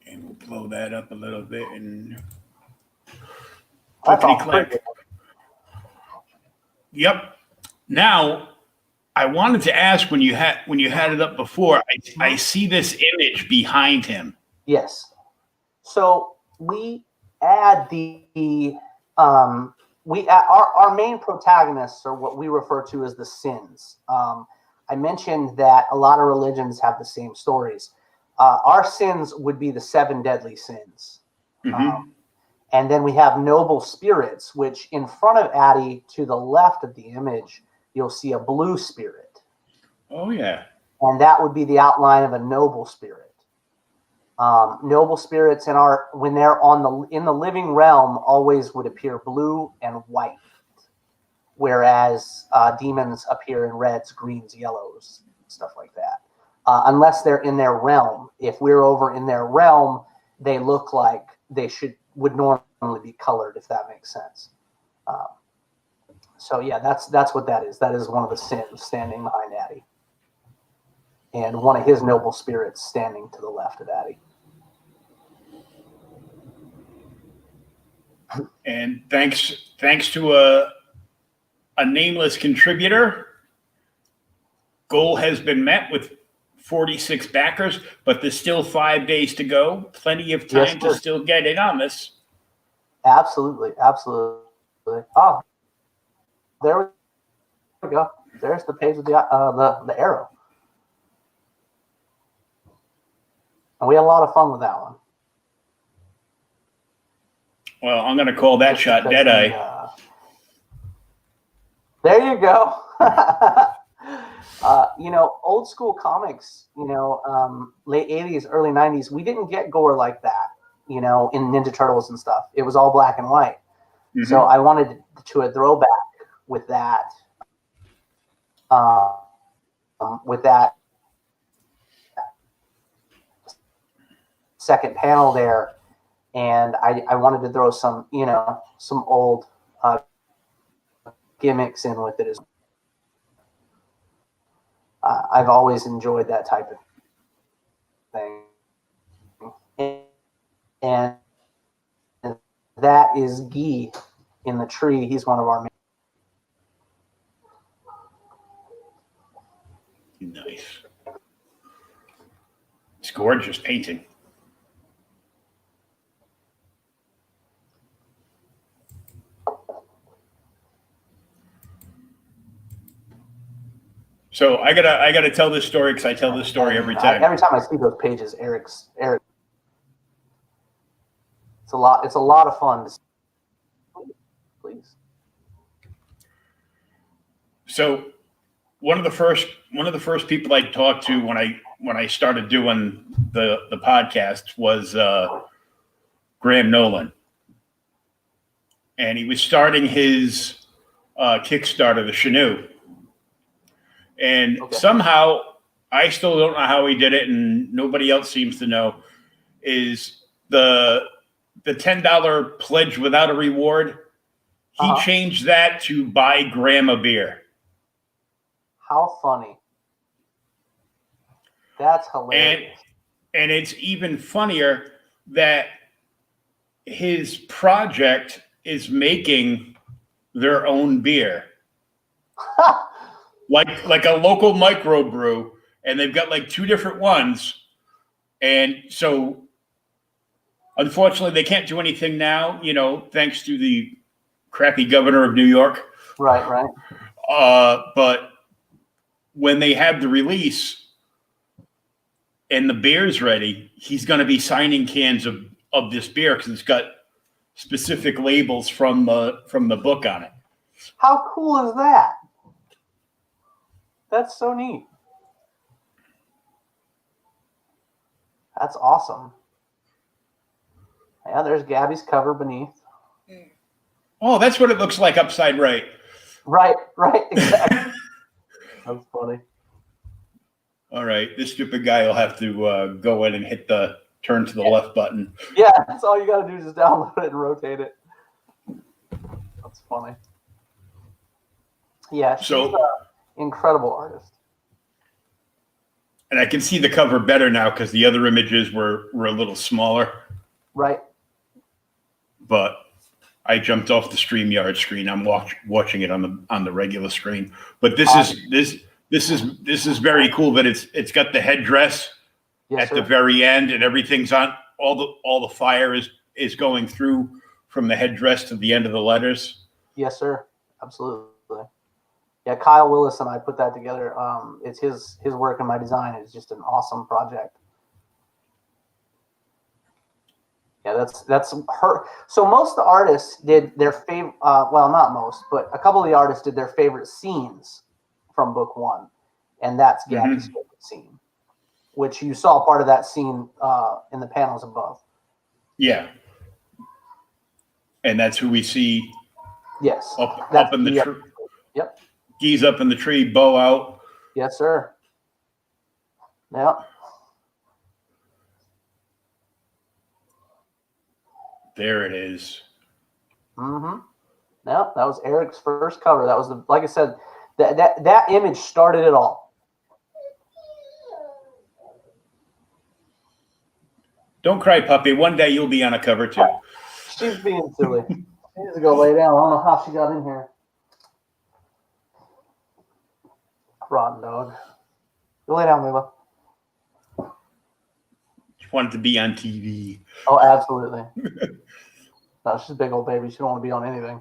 And we'll blow that up a little bit and click. Yep. Now, I wanted to ask when you had it up before. I see this image behind him. Yes. So we add our main protagonists are what we refer to as the sins. I mentioned that a lot of religions have the same stories. Our sins would be the 7 deadly sins. Mm-hmm. And then we have noble spirits, which in front of Addie to the left of the image, you'll see a blue spirit. Oh, yeah. And that would be the outline of a noble spirit. Noble spirits when they're in the living realm always would appear blue and white, whereas demons appear in reds, greens, yellows, stuff like that. Unless they're in their realm. If we're over in their realm, they look like they would normally be colored, if that makes sense. So yeah, that's what that is. That is one of the sins standing behind Addie, and one of his noble spirits standing to the left of Addie. And thanks to a nameless contributor, goal has been met with 46 backers, but there's still 5 days to go. Plenty of time to still get in on this. Absolutely. Oh, there we go. There's the page with the arrow. And we had a lot of fun with that one. Well, I'm going to call that shot Deadeye. There you go. Old school comics, late 80s, early 90s, we didn't get gore like that, in Ninja Turtles and stuff. It was all black and white. Mm-hmm. So I wanted to a throwback with that. Second panel there. And I wanted to throw some old gimmicks in with it as well. I've always enjoyed that type of thing. And that is Guy in the tree. He's one of our main. Nice. It's gorgeous painting. So I gotta tell this story because I tell this story every time. Every time I see those pages, Eric. It's a lot of fun. Please. So one of the first people I talked to when I started doing the podcast was Graham Nolan, and he was starting his Kickstarter, the Chenoo. And somehow, I still don't know how he did it, and nobody else seems to know, is the $10 pledge without a reward. He changed that to buy Graham a beer. How funny. That's hilarious. And it's even funnier that his project is making their own beer. Like a local microbrew, and they've got like 2 different ones. And so unfortunately they can't do anything now, thanks to the crappy governor of New York. Right. But when they have the release and the beer's ready, he's going to be signing cans of this beer because it's got specific labels from the book on it. How cool is that? That's so neat. That's awesome. Yeah, there's Gabby's cover beneath. Oh, that's what it looks like upside right. Right, exactly. That's funny. All right, this stupid guy will have to go in and hit the turn to the left button. Yeah, that's all you got to do is just download it and rotate it. That's funny. Yeah, she's an incredible artist. And I can see the cover better now because the other images were a little smaller. Right. But I jumped off the StreamYard screen. I'm watching it on the regular screen. But this is very cool that it's got the headdress at the very end, and everything's on. All the fire is going through from the headdress to the end of the letters. Yes, sir. Absolutely. Yeah, Kyle Willis and I put that together. It's his work and my design is just an awesome project. Yeah, that's her. So most of the artists did their favorite. Well, not most, but a couple of the artists did their favorite scenes from book one, and that's Gabby's favorite scene, which you saw part of that scene in the panels above. Yeah, and that's who we see. Yes, up in the tree. Yep. Geese up in the tree, bow out. Yes, sir. Yeah. There it is. Mm-hmm. No, that was Eric's first cover. That was like I said, that image started it all. Don't cry, puppy. One day you'll be on a cover too. She's being silly. She needs to go lay down. I don't know how she got in here. Rotten dog. Go lay down, Lila. Just wanted to be on TV. Oh, absolutely. No, she's a big old baby. She don't want to be on anything.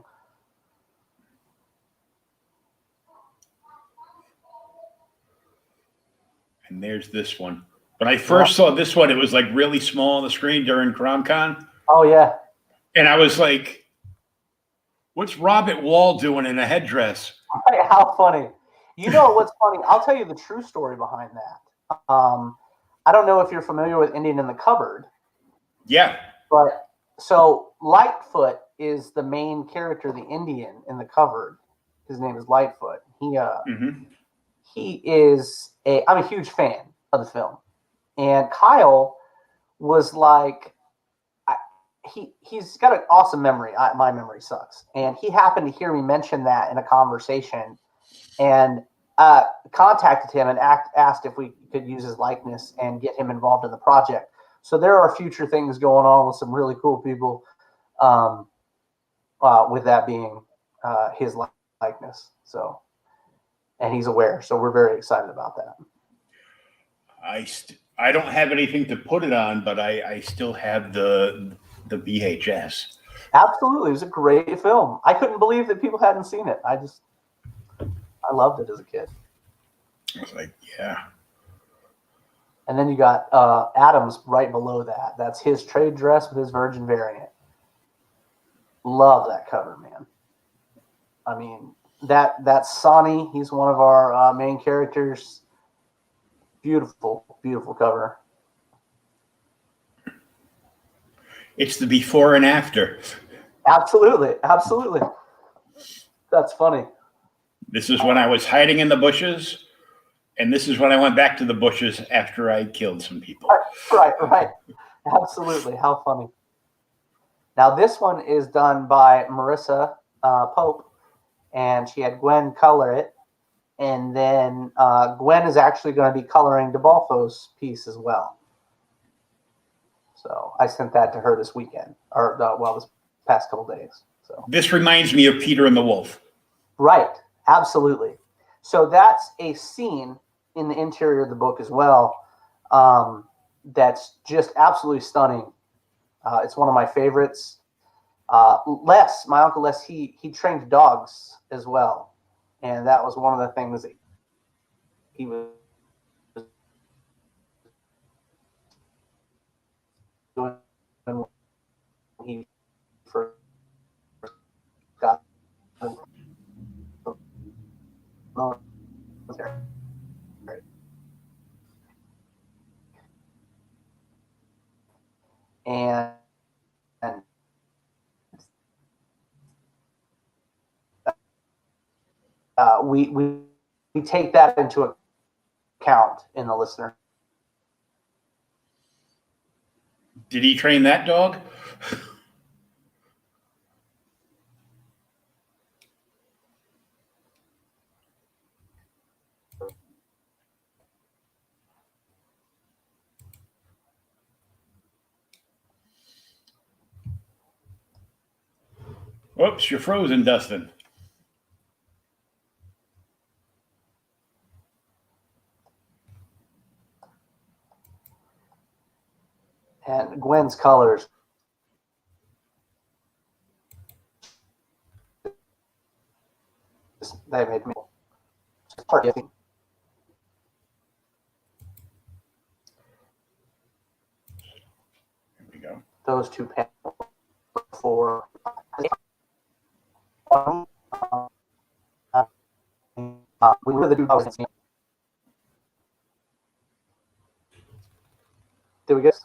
And there's this one. When I first saw this one, it was like really small on the screen during CromCon. Oh, yeah. And I was like, what's Robert Wall doing in a headdress? Right, how funny. You know what's funny? I'll tell you the true story behind that. I don't know if you're familiar with Indian in the Cupboard. Yeah. But so Lightfoot is the main character, the Indian in the Cupboard. His name is Lightfoot. He is I'm a huge fan of the film. And Kyle was like, he's got an awesome memory. My memory sucks. And he happened to hear me mention that in a conversation and contacted him and asked if we could use his likeness and get him involved in the project. So there are future things going on with some really cool people with that being his likeness. So, and he's aware. So we're very excited about that. I don't have anything to put it on, but I still have the VHS. Absolutely. It was a great film. I couldn't believe that people hadn't seen it. I loved it as a kid. I was like, yeah. And then you got Adams right below that. That's his trade dress with his Virgin variant. Love that cover, man. I mean, that's Sonny. He's one of our main characters. Beautiful, beautiful cover. It's the before and after. Absolutely, absolutely. That's funny. This is when I was hiding in the bushes, and this is when I went back to the bushes after I killed some people. Right. Absolutely. How funny. Now, this one is done by Marissa Pope, and she had Gwen color it. And then Gwen is actually going to be coloring DeBalfo's piece as well. So I sent that to her this weekend, or this past couple days. So this reminds me of Peter and the Wolf. Right. Absolutely. So that's a scene in the interior of the book as well. That's just absolutely stunning. It's one of my favorites. My Uncle Les, he trained dogs as well. And that was one of the things that he was doing when he first got the military. And we take that into account in the listener. Did he train that dog? Whoops, you're frozen, Dustin. And Gwen's colors. They made me. There we go. Those two panels for. We were the two. Did we get?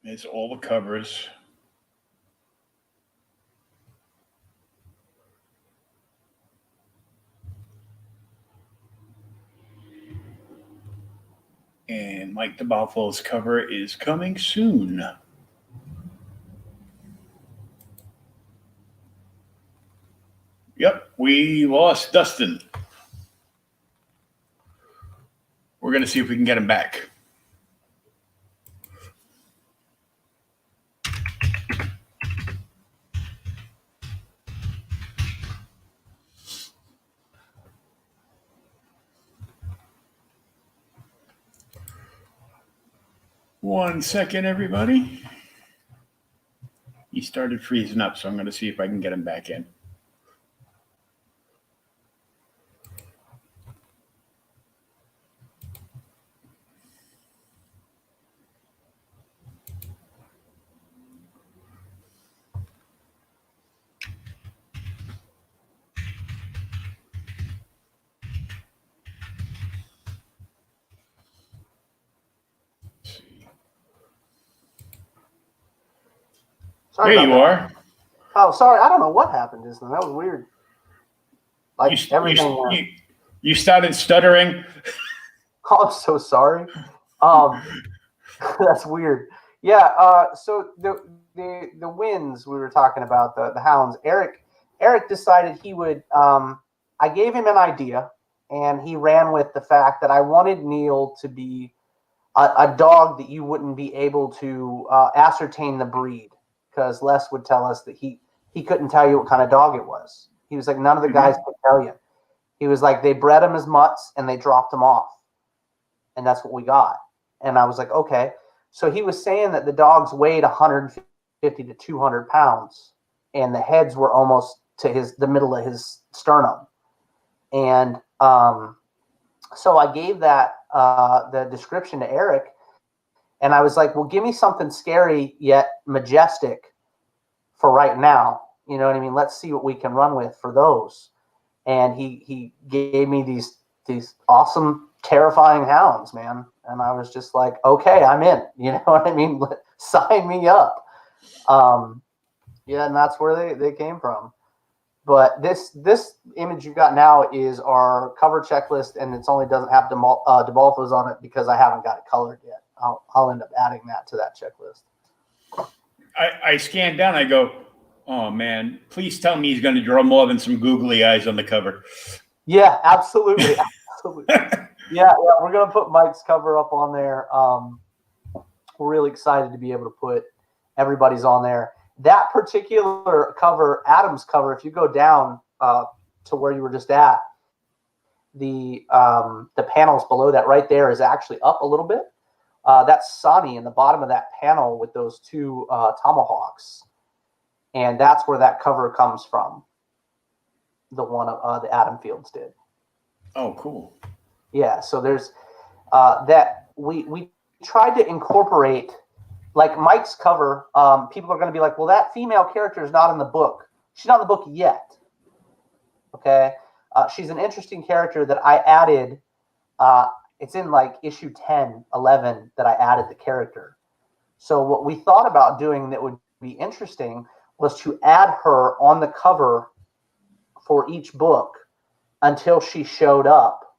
It's all the covers. And Mike the Buffalo's cover is coming soon. Yep, we lost Dustin. We're going to see if we can get him back. One second, everybody. He started freezing up, so I'm going to see if I can get him back in. Sorry There you are. Oh, sorry. I don't know what happened, Disney. That was weird. Like everything. You started stuttering. Oh, I'm so sorry. That's weird. Yeah. So the wins we were talking about, the hounds. Eric decided he would. I gave him an idea, and he ran with the fact that I wanted Neil to be a dog that you wouldn't be able to ascertain the breed, because Les would tell us that he couldn't tell you what kind of dog it was. He was like, none of the guys could tell you. He was like, they bred him as mutts and they dropped him off. And that's what we got. And I was like, okay. So he was saying that the dogs weighed 150 to 200 pounds and the heads were almost to the middle of his sternum. And so I gave that the description to Eric, and I was like, well, give me something scary yet majestic for right now. You know what I mean? Let's see what we can run with for those. And he gave me these awesome, terrifying hounds, man. And I was just like, okay, I'm in. You know what I mean? Sign me up. Yeah, and that's where they came from. But this image you got now is our cover checklist, and it only doesn't have DeBalfos on it because I haven't got it colored yet. I'll end up adding that to that checklist. I scanned down. I go, oh man, please tell me he's going to draw more than some googly eyes on the cover. Yeah, absolutely, absolutely. Yeah, we're gonna put Mike's cover up on there. We're really excited to be able to put everybody's on there. That particular cover, Adam's cover, if you go down to where you were just at, the panels below that right there is actually up a little bit. That's Sonny in the bottom of that panel with those two tomahawks. And that's where that cover comes from. The one the Adam Fields did. Oh, cool. Yeah, so there's that we tried to incorporate, like Mike's cover. People are going to be like, well, that female character is not in the book. She's not in the book yet. Okay. She's an interesting character that I added. It's in like issue 10, 11 that I added the character. So what we thought about doing that would be interesting was to add her on the cover for each book until she showed up,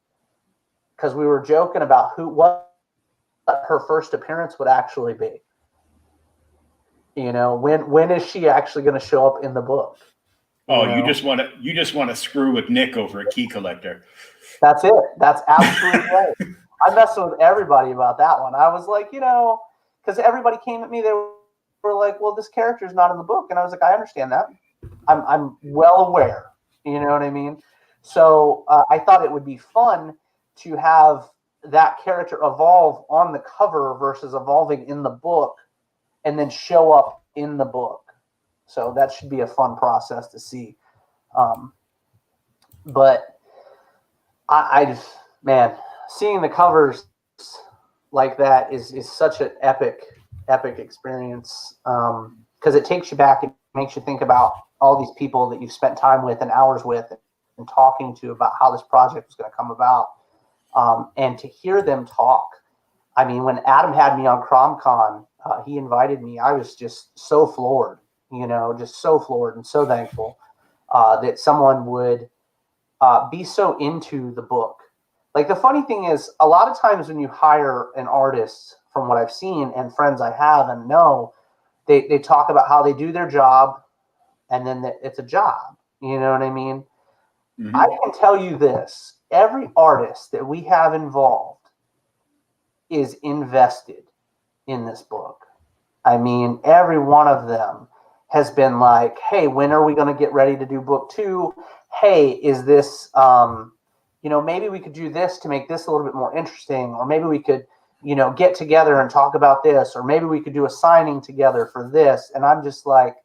because we were joking about what her first appearance would actually be. You know, when is she actually going to show up in the book? You just want to screw with Nick over a key collector. That's it. That's absolutely right. I messed with everybody about that one. I was like, because everybody came at me, they were like, well, this character is not in the book. And I was like, I understand that. I'm well aware. You know what I mean? So I thought it would be fun to have that character evolve on the cover versus evolving in the book and then show up in the book. So that should be a fun process to see. But I just, man, seeing the covers like that is such an epic experience, because it takes you back. It makes you think about all these people that you've spent time with and hours with and talking to about how this project was going to come about. And to hear them talk. I mean, when Adam had me on CromCon, he invited me. I was just so floored, just so floored and so thankful that someone would be so into the book. Like, the funny thing is, a lot of times when you hire an artist, from what I've seen and friends I have and know, they talk about how they do their job and then it's a job. You know what I mean? Mm-hmm. I can tell you this. Every artist that we have involved is invested in this book. I mean, every one of them has been like, hey, when are we going to get ready to do book 2? Hey, is this, maybe we could do this to make this a little bit more interesting, or maybe we could, get together and talk about this, or maybe we could do a signing together for this. And I'm just like,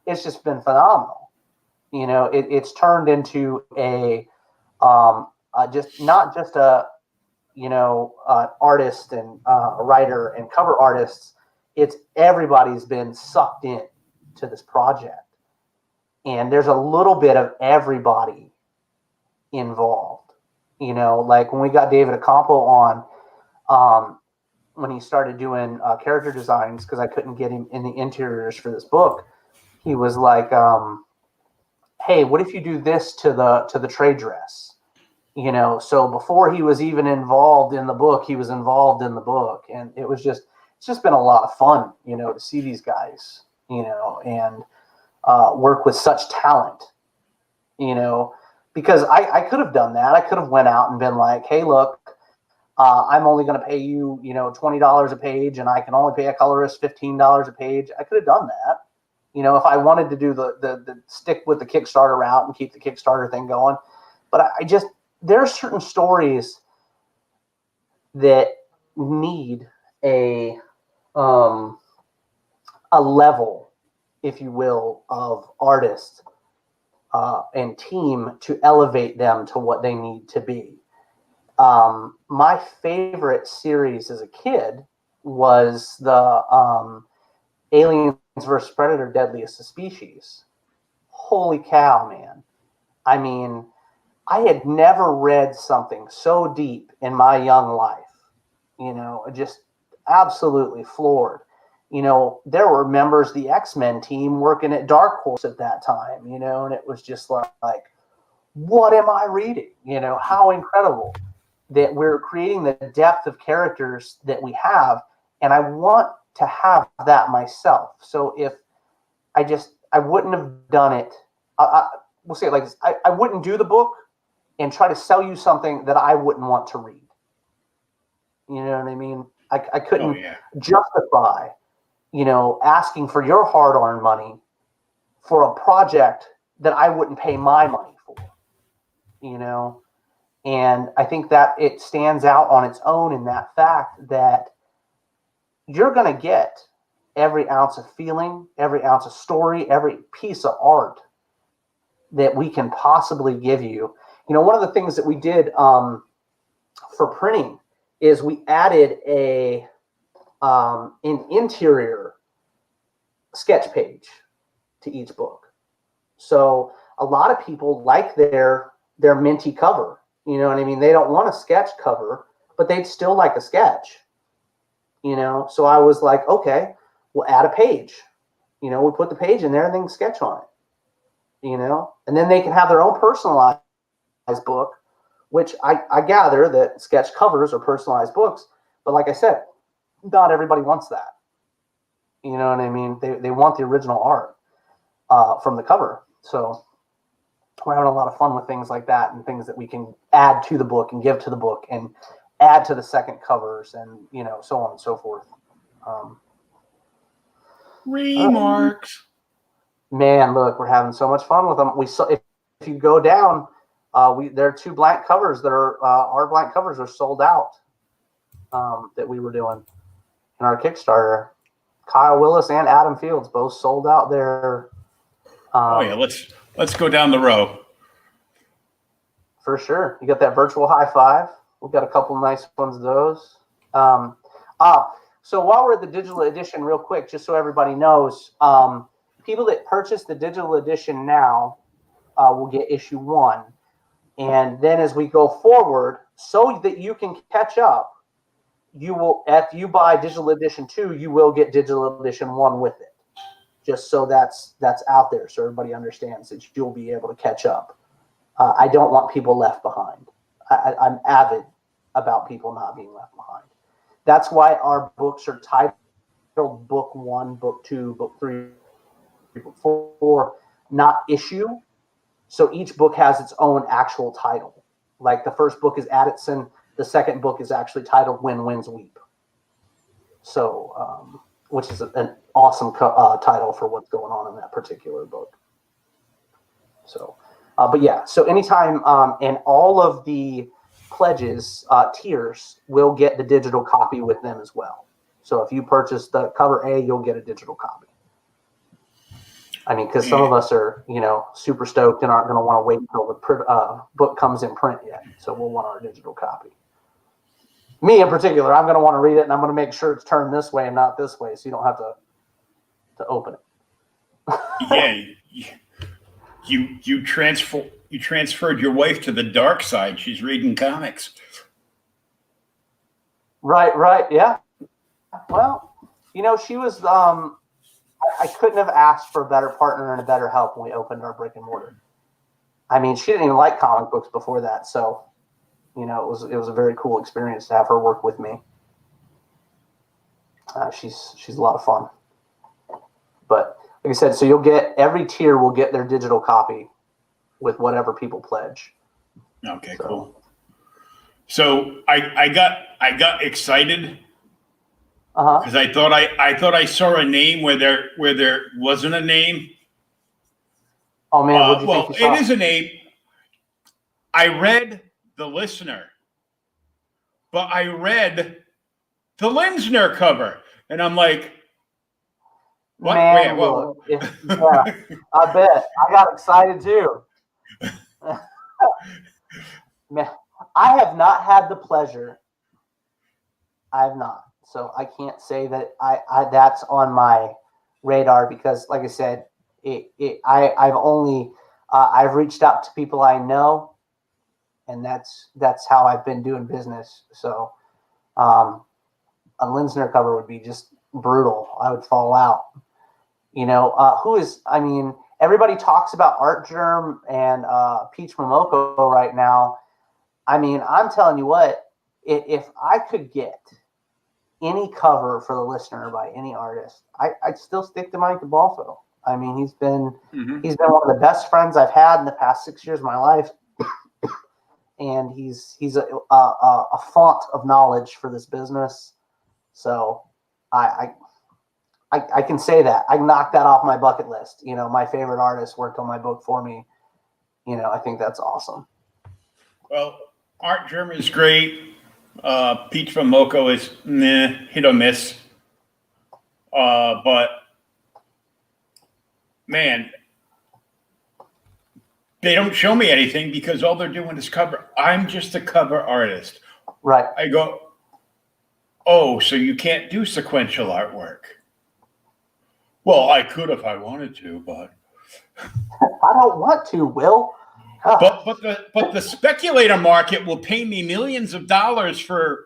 it's just been phenomenal. It's turned into not just a artist and a writer and cover artists. It's everybody's been sucked in to this project, and there's a little bit of everybody involved. Like when we got David Acampo on, when he started doing character designs, because I couldn't get him in the interiors for this book, he was like, hey, what if you do this to the trade dress? So before he was even involved in the book, he was involved in the book. And it's just been a lot of fun, to see these guys, and work with such talent, because I could have done that. I could have went out and been like, hey, look, I'm only going to pay you, $20 a page, and I can only pay a colorist $15 a page. I could have done that. If I wanted to do the stick with the Kickstarter route and keep the Kickstarter thing going. But there are certain stories that need a level, if you will, of artist and team to elevate them to what they need to be. My favorite series as a kid was the Aliens vs. Predator Deadliest of Species. Holy cow, man. I mean, I had never read something so deep in my young life, just absolutely floored. There were members of the X-Men team working at Dark Horse at that time, and it was just like, what am I reading? How incredible that we're creating the depth of characters that we have. And I want to have that myself. So if I wouldn't have done it, we'll say it like this, I wouldn't do the book and try to sell you something that I wouldn't want to read. You know what I mean? I couldn't justify, asking for your hard-earned money for a project that I wouldn't pay my money for, And I think that it stands out on its own in that fact that you're going to get every ounce of feeling, every ounce of story, every piece of art that we can possibly give you. You know, one of the things that we did for printing is we added an interior sketch page to each book. So a lot of people like their minty cover. You know what I mean? They don't want a sketch cover, but they'd still like a sketch. You know, so I was like, okay, we'll add a page. You know, we put the page in there and they can sketch on it. You know, and then they can have their own personalized book, which I gather that sketch covers are personalized books. But like I said, not everybody wants that. You know what I mean? They want the original art from the cover. So we're having a lot of fun with things like that and things that we can add to the book and give to the book and add to the second covers and, you know, so on and so forth. Remarks. Man, look, we're having so much fun with them. We saw if you go down, there are 2 blank covers that are our blank covers are sold out that we were doing in our Kickstarter. Kyle Willis and Adam Fields both sold out their. Oh yeah, let's go down the row. For sure, you got that virtual high five. We've got a couple nice ones of those. So while we're at the digital edition, real quick, just so everybody knows, people that purchase the digital edition now will get issue 1. And then as we go forward, so that you can catch up, you will, if you buy digital edition 2, you will get digital edition 1 with it. Just so that's out there, so everybody understands that you'll be able to catch up. I don't want people left behind. I'm avid about people not being left behind. That's why our books are titled Book 1, Book 2, Book 3, Book 4, not issue. So each book has its own actual title. Like the first book is Addison. The second book is actually titled When Winds Weep. So, which is an awesome title for what's going on in that particular book. So, but yeah, so anytime, and all of the pledges, tiers will get the digital copy with them as well. So if you purchase the cover A, you'll get a digital copy. I mean, because some of us are, you know, super stoked and aren't going to want to wait until the book comes in print yet. So we'll want our digital copy. Me in particular, I'm going to want to read it and I'm going to make sure it's turned this way and not this way, so you don't have to open it. Yeah, you transferred your wife to the dark side. She's reading comics. Right, yeah. Well, you know, she was. I couldn't have asked for a better partner and a better help when we opened our brick and mortar. I mean, she didn't even like comic books before that, so you know, it was a very cool experience to have her work with me. She's a lot of fun. But like I said, so you'll get every tier will get their digital copy with whatever people pledge. Okay, so. Cool. So I got excited because I thought I saw a name where there wasn't a name. Oh man, what do you think you saw? It is a name. I read The Listener, but I read the Linsner cover, and I'm like, what? Man, look, yeah, I bet. I got excited too. Man, I have not had the pleasure. I have not. So I can't say that I that's on my radar because, like I said, I've only I've reached out to people I know, and that's how I've been doing business. So a Linsner cover would be just brutal. I would fall out. You know, I mean, everybody talks about Art Germ and Peach Momoko right now. I mean, I'm telling you what, if I could get any cover for The Listener by any artist, I'd still stick to Mike DeBalfo. I mean, he's been one of the best friends I've had in the past 6 years of my life, and he's a font of knowledge for this business. So I can say that I knocked that off my bucket list. You know, my favorite artist worked on my book for me. You know, I think that's awesome. Well, Art Germ is great. Peach from Moco is hit or miss. But man, they don't show me anything because all they're doing is cover. I'm just a cover artist. Right. I go, oh, so you can't do sequential artwork? Well, I could if I wanted to, but I don't want to, Will. but the speculator market will pay me millions of dollars for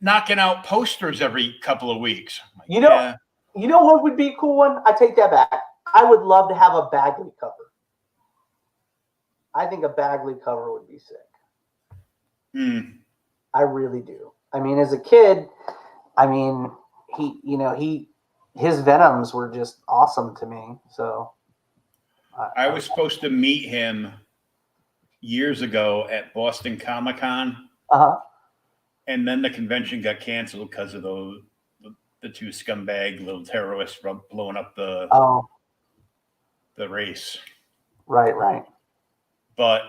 knocking out posters every couple of weeks. Like, you know what would be a cool one? I take that back. I would love to have a Bagley cover. I think a Bagley cover would be sick. I really do. I mean, as a kid, I mean, his Venoms were just awesome to me. So I was supposed to meet him years ago at Boston Comic Con. And then the convention got canceled because of the two scumbag little terrorists blowing up the race. Right. But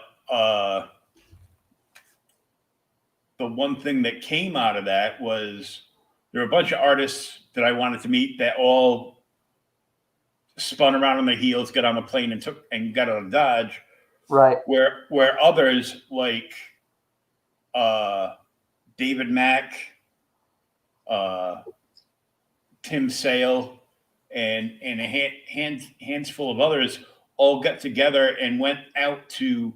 the one thing that came out of that was there were a bunch of artists that I wanted to meet that all spun around on their heels, got on a plane and got out of Dodge. Right. Where others like David Mack, Tim Sale, and a handful of others all got together and went out to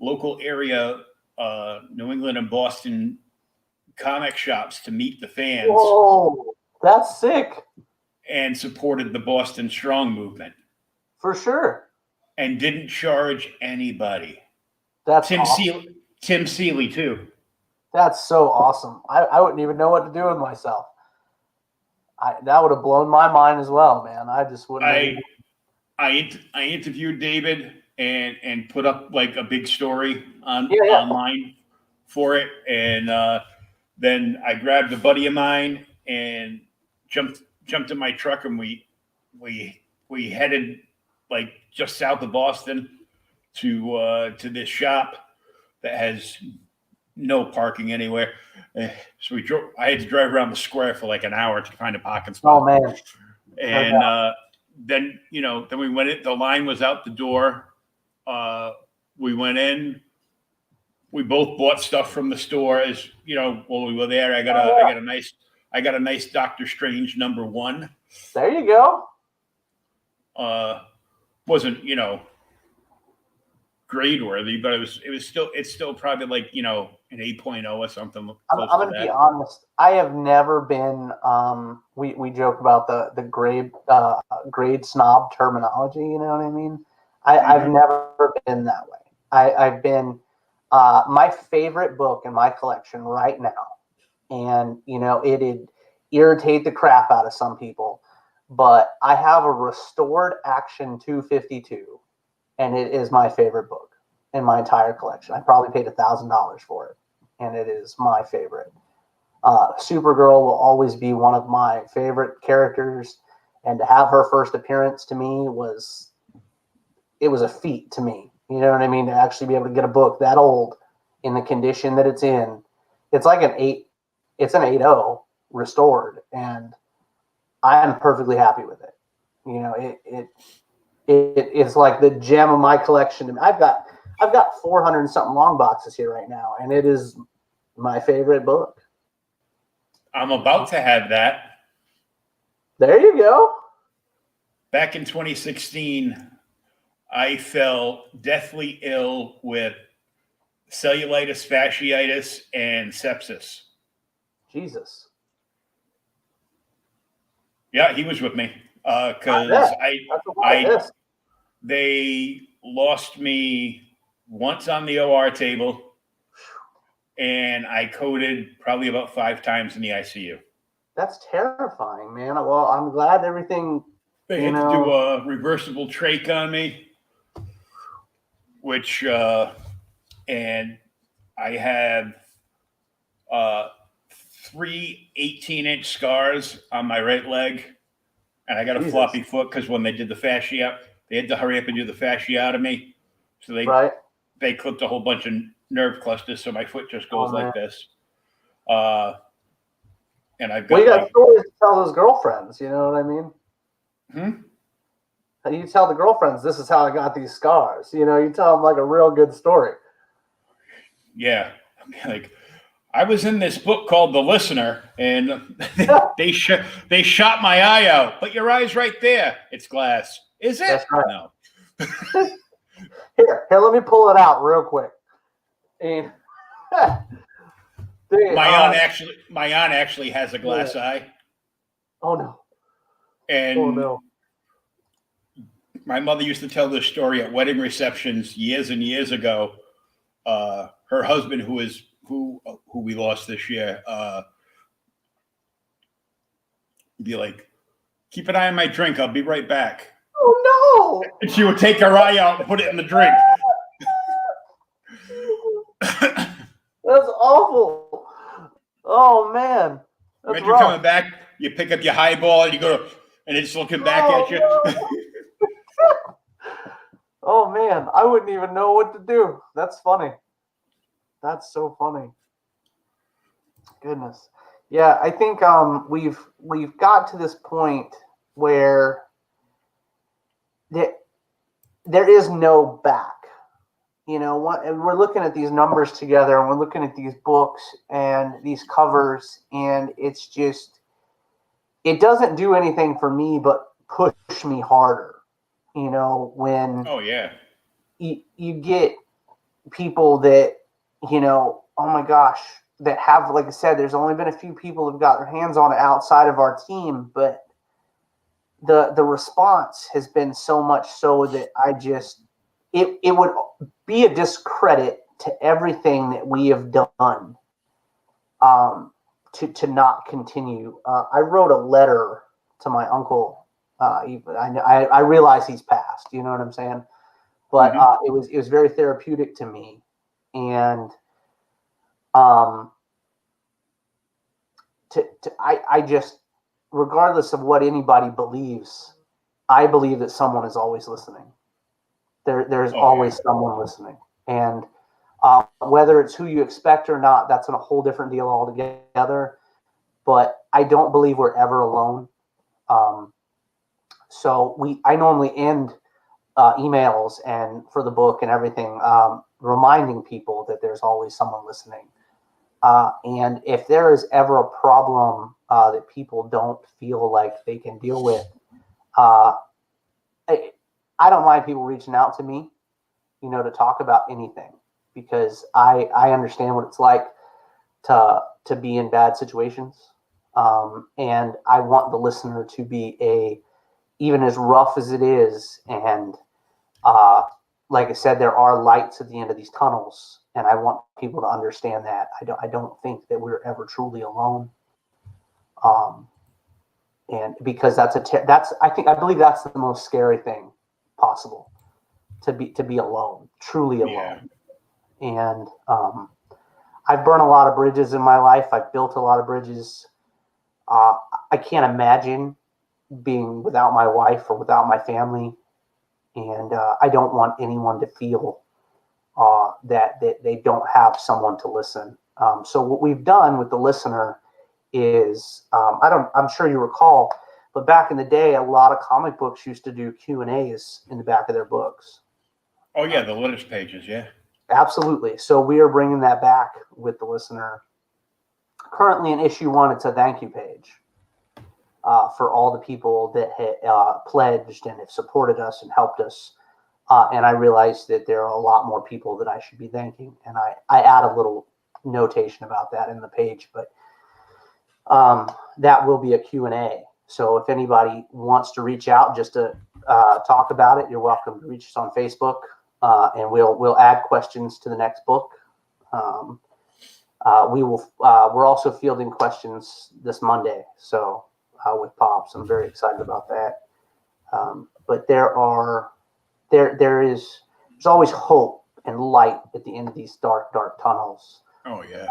local area New England and Boston comic shops to meet the fans. Whoa, that's sick. And supported the Boston Strong movement. For sure. And didn't charge anybody. That's Tim awesome. Tim Seeley too. That's so awesome. I wouldn't even know what to do with myself. That would have blown my mind as well, man. I just wouldn't. I interviewed David and put up like a big story online for it, and then I grabbed a buddy of mine and jumped in my truck, and we headed like just south of Boston to this shop that has no parking anywhere. So I had to drive around the square for like an hour to find a parking spot. Oh man! And then we went in. The line was out the door. We went in. We both bought stuff from the store. As while we were there, I got a nice Doctor Strange #1. There you go. Wasn't grade worthy, but it's still probably like an 8.0 or something. I'm going to be honest. I have never been. We joke about the grade snob terminology. You know what I mean? I've never been that way. I've been my favorite book in my collection right now, and it'd irritate the crap out of some people, but I have a restored Action 252. And it is my favorite book in my entire collection. I probably paid $1,000 for it, and it is my favorite. Supergirl will always be one of my favorite characters, and to have her first appearance to me was a feat to me. You know what I mean? To actually be able to get a book that old in the condition that it's in, it's like it's an 8.0 restored, and I am perfectly happy with it. It's like the gem of my collection. I've got 400 and something long boxes here right now, and it is my favorite book. I'm about to have that. There you go. Back in 2016, I fell deathly ill with cellulitis, fasciitis, and sepsis. Jesus. Yeah, he was with me. Because they lost me once on the OR table, and I coded probably about 5 times in the ICU. That's terrifying, man. Well, I'm glad everything. They had to do a reversible trach on me, which and I have 3 18-inch scars on my right leg. And I got a floppy foot because when they did the fascia, they had to hurry up and do the fasciotomy. So they clipped a whole bunch of nerve clusters, so my foot just goes Oh, man. like this. And I've Well, got you got stories to tell those girlfriends. You know what I mean? You tell the girlfriends, this is how I got these scars. You know, you tell them like a real good story. Yeah, like I was in this book called The Listener, and they shot my eye out. But your eye's right there. It's glass. Is it? That's right. No. Here, let me pull it out real quick. And my aunt actually has a glass eye. Oh no. And oh no. My mother used to tell this story at wedding receptions years and years ago. Her husband, who we lost this year, be like, keep an eye on my drink. I'll be right back. Oh no. And she would take her eye out and put it in the drink. That's awful. Oh man. That's Imagine rough. coming back, you pick up your highball and you go to, and it's looking back at you. No. Oh man, I wouldn't even know what to do. That's funny. That's so funny. Goodness. Yeah, I think we've got to this point where there is no back. You know what? And we're looking at these numbers together, and we're looking at these books and these covers, and it's just, it doesn't do anything for me but push me harder. You know, when you get people that, you know, oh my gosh, that have, like I said, there's only been a few people who've got their hands on it outside of our team, but the response has been so much so that I just, it would be a discredit to everything that we have done to not continue. I wrote a letter to my uncle. I realize he's passed, you know what I'm saying? But it was very therapeutic to me. And I just, regardless of what anybody believes, I believe that someone is always listening. There's always someone listening. And whether it's who you expect or not, that's a whole different deal altogether. But I don't believe we're ever alone. So I normally end emails and for the book and everything, reminding people that there's always someone listening. And if there is ever a problem that people don't feel like they can deal with, I don't mind people reaching out to me, you know, to talk about anything, because I understand what it's like to be in bad situations. And I want the listener to be even as rough as it is. And like I said, there are lights at the end of these tunnels, and I want people to understand that. I don't think that we're ever truly alone. And because I believe that's the most scary thing possible, to be alone, truly alone. Yeah. And I've burned a lot of bridges in my life. I've built a lot of bridges. I can't imagine being without my wife or without my family. And I don't want anyone to feel that they don't have someone to listen. So what we've done with the listener is, I'm sure you recall, but back in the day, a lot of comic books used to do Q&As in the back of their books. Oh yeah, the letters pages, yeah. Absolutely. So we are bringing that back with the listener. Currently in issue 1, it's a thank you page for all the people that had pledged and have supported us and helped us. And I realized that there are a lot more people that I should be thanking. And I add a little notation about that in the page, but that will be a Q&A. So if anybody wants to reach out just to talk about it, you're welcome to reach us on Facebook, and we'll add questions to the next book. We're also fielding questions this Monday, so with Pops, I'm very excited about that. But there's always hope and light at the end of these dark tunnels. Oh yeah.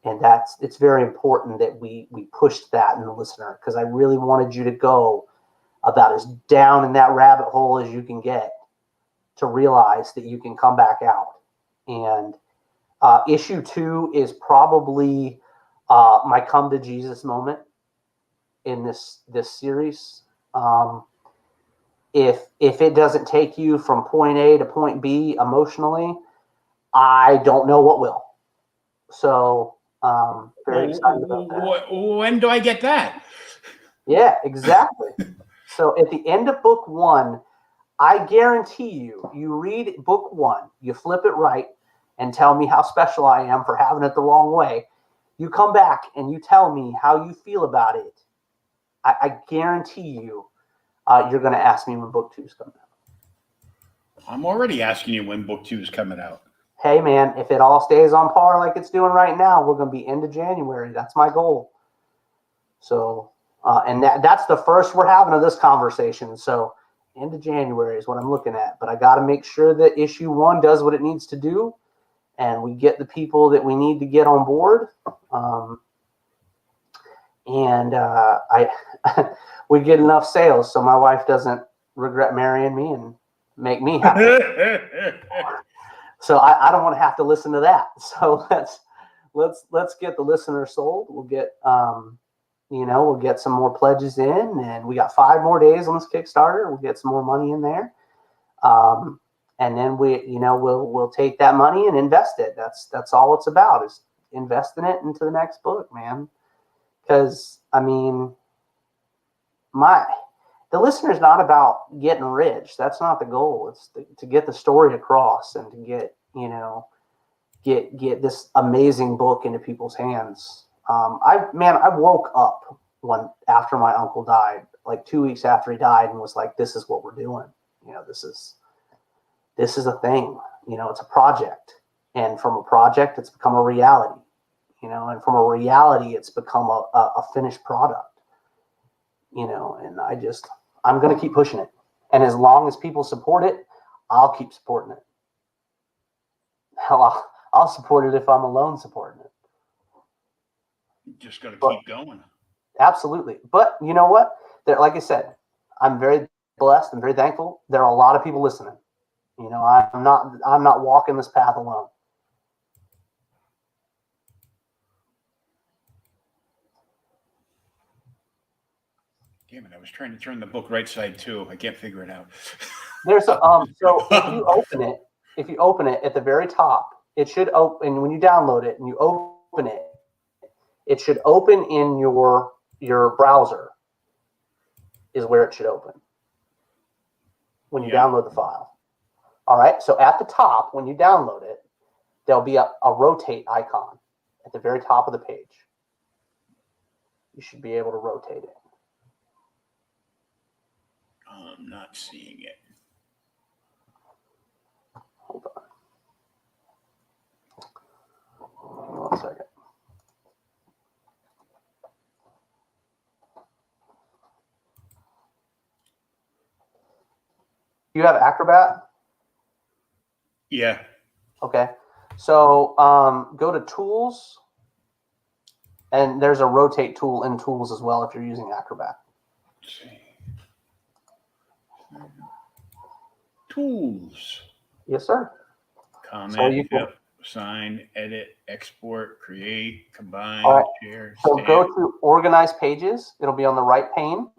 And it's very important that we pushed that in the listener, because I really wanted you to go about as down in that rabbit hole as you can get to realize that you can come back out. And Issue 2 is probably my come to Jesus moment in this series. If it doesn't take you from point A to point B emotionally, I don't know what will. So very excited about that. When do I get that? Yeah, exactly. So at the end of book 1, I guarantee you read book 1, you flip it right, and tell me how special I am for having it the wrong way. You come back and you tell me how you feel about it. I guarantee you, you're going to ask me when book 2 is coming out. I'm already asking you when book 2 is coming out. Hey, man, if it all stays on par like it's doing right now, we're going to be into January. That's my goal. So, and that's the first we're having of this conversation. So, into January is what I'm looking at. But I got to make sure that issue 1 does what it needs to do, and we get the people that we need to get on board. We get enough sales so my wife doesn't regret marrying me and make me happy. So I don't want to have to listen to that. So let's get the listener sold. We'll get we'll get some more pledges in, and we got 5 more days on this Kickstarter. We'll get some more money in there, and then we'll take that money and invest it. That's all it's about, is investing it into the next book, man. Because I mean, the listener's not about getting rich. That's not the goal. It's to get the story across and to get this amazing book into people's hands. I woke up after my uncle died, like 2 weeks after he died, and was like, this is what we're doing. This is a thing. It's a project, and from a project, it's become a reality. And from a reality, it's become a finished product. And I'm going to keep pushing it. And as long as people support it, I'll keep supporting it. Hell, I'll support it if I'm alone supporting it. Just got to keep going. Absolutely. But you know what? Like I said, I'm very blessed and very thankful. There are a lot of people listening. I'm not walking this path alone. Damn it! I was trying to turn the book right side too. I can't figure it out. There's so if you open it at the very top, it should open. When you download it and you open it, it should open in your browser. Is where it should open when you download the file. All right. So at the top, when you download it, there'll be a rotate icon at the very top of the page. You should be able to rotate it. I'm not seeing it. Hold on. 1 second. You have Acrobat? Yeah. Okay. So go to Tools, and there's a rotate tool in Tools as well if you're using Acrobat. Let's see. Tools. Yes, sir. Comment, So you can, sign, edit, export, create, combine, share. So stamp. go to Organize Pages. It'll be on the right pane.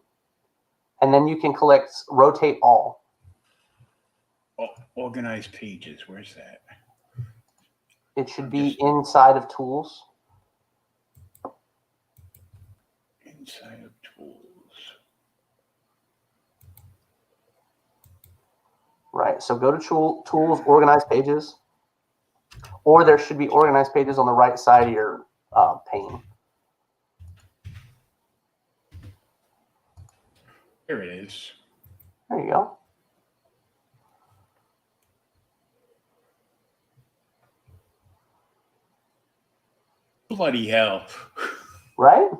And then you can click Rotate All. Organize Pages. Where's that? It should be inside of Tools. Inside of Tools. Right. So go to Tools, Organize Pages. Or there should be Organize Pages on the right side of your pane. Here it is. There you go. Bloody hell. Right?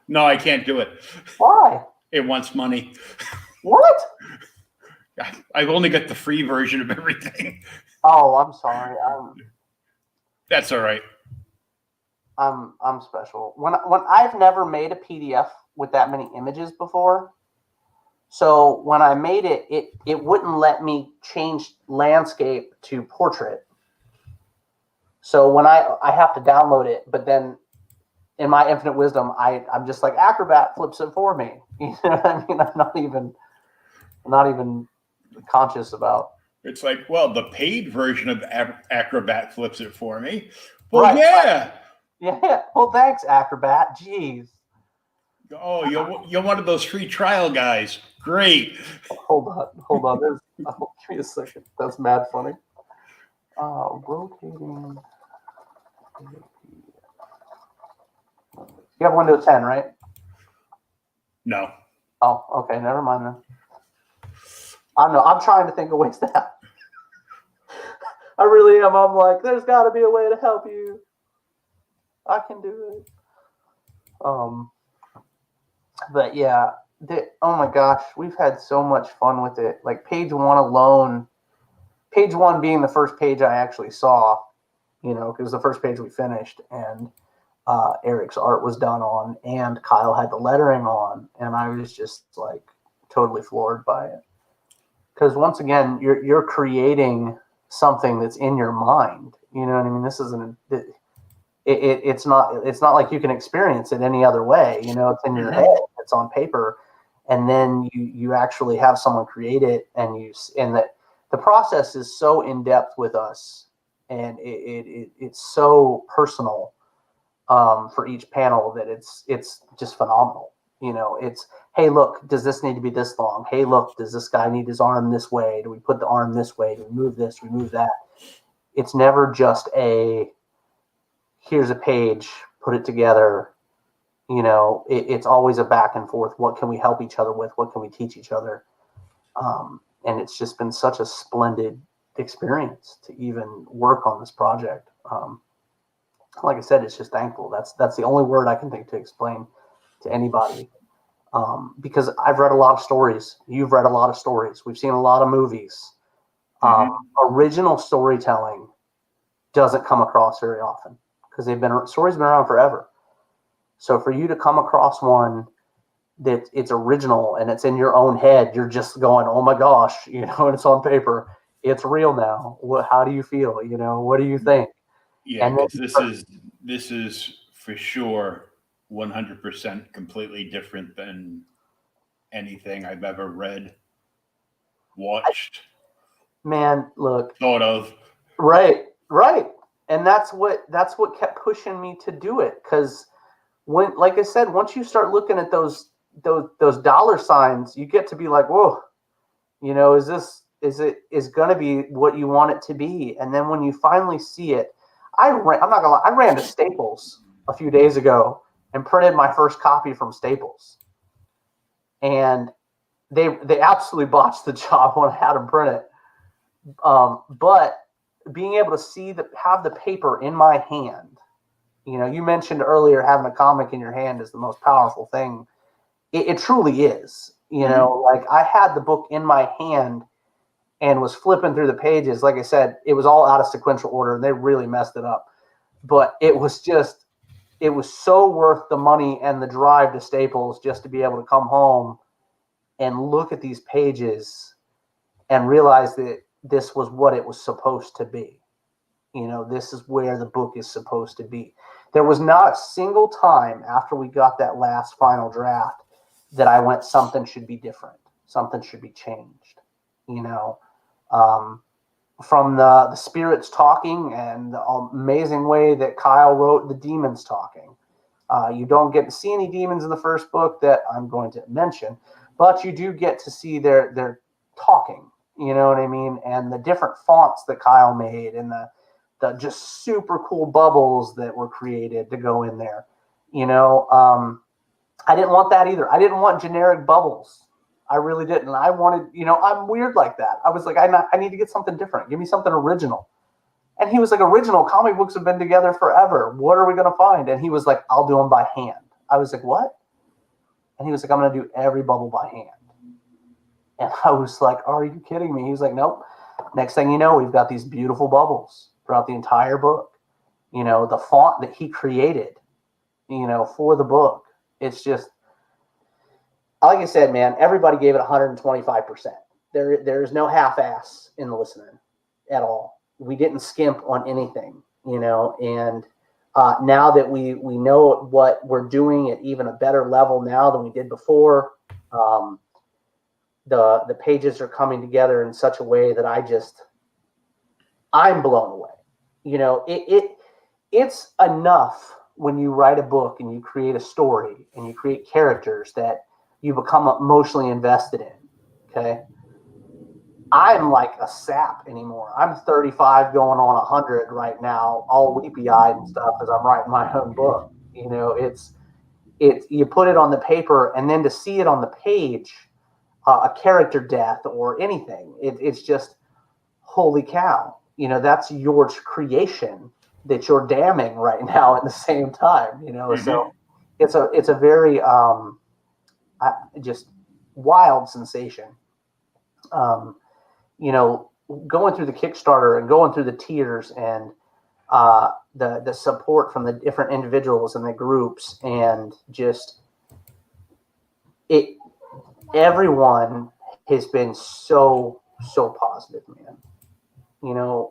No, I can't do it. Why? It wants money. What? I've only got the free version of everything. Oh, I'm sorry. That's all right. I'm special. When I've never made a PDF with that many images before. So when I made it, it wouldn't let me change landscape to portrait. So when I have to download it, but then in my infinite wisdom, I'm just like, Acrobat flips it for me. You know what I mean? I'm not even conscious about. It's like, well, the paid version of Acrobat flips it for me. Well, Right. yeah. Yeah. Well, thanks, Acrobat. Jeez. Oh, you're one of those free trial guys. Great. Hold on. Give me a second. That's mad funny. Rotating. You have Windows 10, right? No. Oh, okay. Never mind then. I know. I'm trying to think of ways to help. I really am. I'm like, there's got to be a way to help you. I can do it. But yeah, oh my gosh, we've had so much fun with it. Like page one alone, page one being the first page I actually saw, because it was the first page we finished, and Eric's art was done on, and Kyle had the lettering on, and I was just like totally floored by it. Because once again, you're creating something that's in your mind. You know what I mean? This isn't. It's not like you can experience it any other way. It's in your head. It's on paper, and then you actually have someone create it, and that the process is so in depth with us, and it's so personal for each panel that it's just phenomenal. It's, hey, look, does this need to be this long? Hey, look, does this guy need his arm this way? Do we put the arm this way? Do we move this? Remove that? It's never just here's a page, put it together. It's always a back and forth. What can we help each other with? What can we teach each other? And it's just been such a splendid experience to even work on this project. Like I said, it's just thankful. That's the only word I can think to explain to anybody. Because I've read a lot of stories. You've read a lot of stories. We've seen a lot of movies. Original storytelling doesn't come across very often because stories have been around forever. So for you to come across one that it's original and it's in your own head, you're just going, oh my gosh, and it's on paper. It's real now. How do you feel? What do you think? Yeah, because this is for sure 100% completely different than anything I've ever read, watched. Man, look. Thought of. Right. And that's what kept pushing me to do it. Because like I said, once you start looking at those dollar signs, you get to be like, whoa, is it going to be what you want it to be? And then when you finally see it, I'm not gonna lie, I ran to Staples a few days ago and printed my first copy from Staples, and they absolutely botched the job when I had them print it. But being able to have the paper in my hand, you mentioned earlier having a comic in your hand is the most powerful thing. It truly is. Like I had the book in my hand and was flipping through the pages. Like I said, it was all out of sequential order, and they really messed it up. But it was so worth the money and the drive to Staples just to be able to come home and look at these pages and realize that this was what it was supposed to be. This is where the book is supposed to be. There was not a single time after we got that last final draft that I went, something should be different. Something should be changed. From the spirits talking and the amazing way that Kyle wrote the demons talking. You don't get to see any demons in the first book that I'm going to mention, but you do get to see their talking. You know what I mean? And the different fonts that Kyle made, and the just super cool bubbles that were created to go in there. I didn't want that either. I didn't want generic bubbles. I really didn't. I wanted, I'm weird like that. I was like, I need to get something different. Give me something original. And he was like, original comic books have been together forever. What are we going to find? And he was like, I'll do them by hand. I was like, what? And he was like, I'm going to do every bubble by hand. And I was like, are you kidding me? He was like, nope. Next thing you know, we've got these beautiful bubbles throughout the entire book. The font that he created, for the book. It's just, like I said, man, everybody gave it 125%. There's no half-ass in the listening at all. We didn't skimp on anything. and now that we know what we're doing at even a better level now than we did before, the pages are coming together in such a way that I'm blown away. It's enough when you write a book and you create a story and you create characters that you become emotionally invested in. Okay. I'm like a sap anymore. I'm 35 going on 100 right now, all weepy eyed and stuff as I'm writing my own book. It's you put it on the paper, and then to see it on the page, a character death or anything, it's just holy cow. That's your creation that you're damning right now at the same time. So it's a very just wild sensation. Going through the Kickstarter and going through the tiers and the support from the different individuals and the groups, and just everyone has been so positive, man.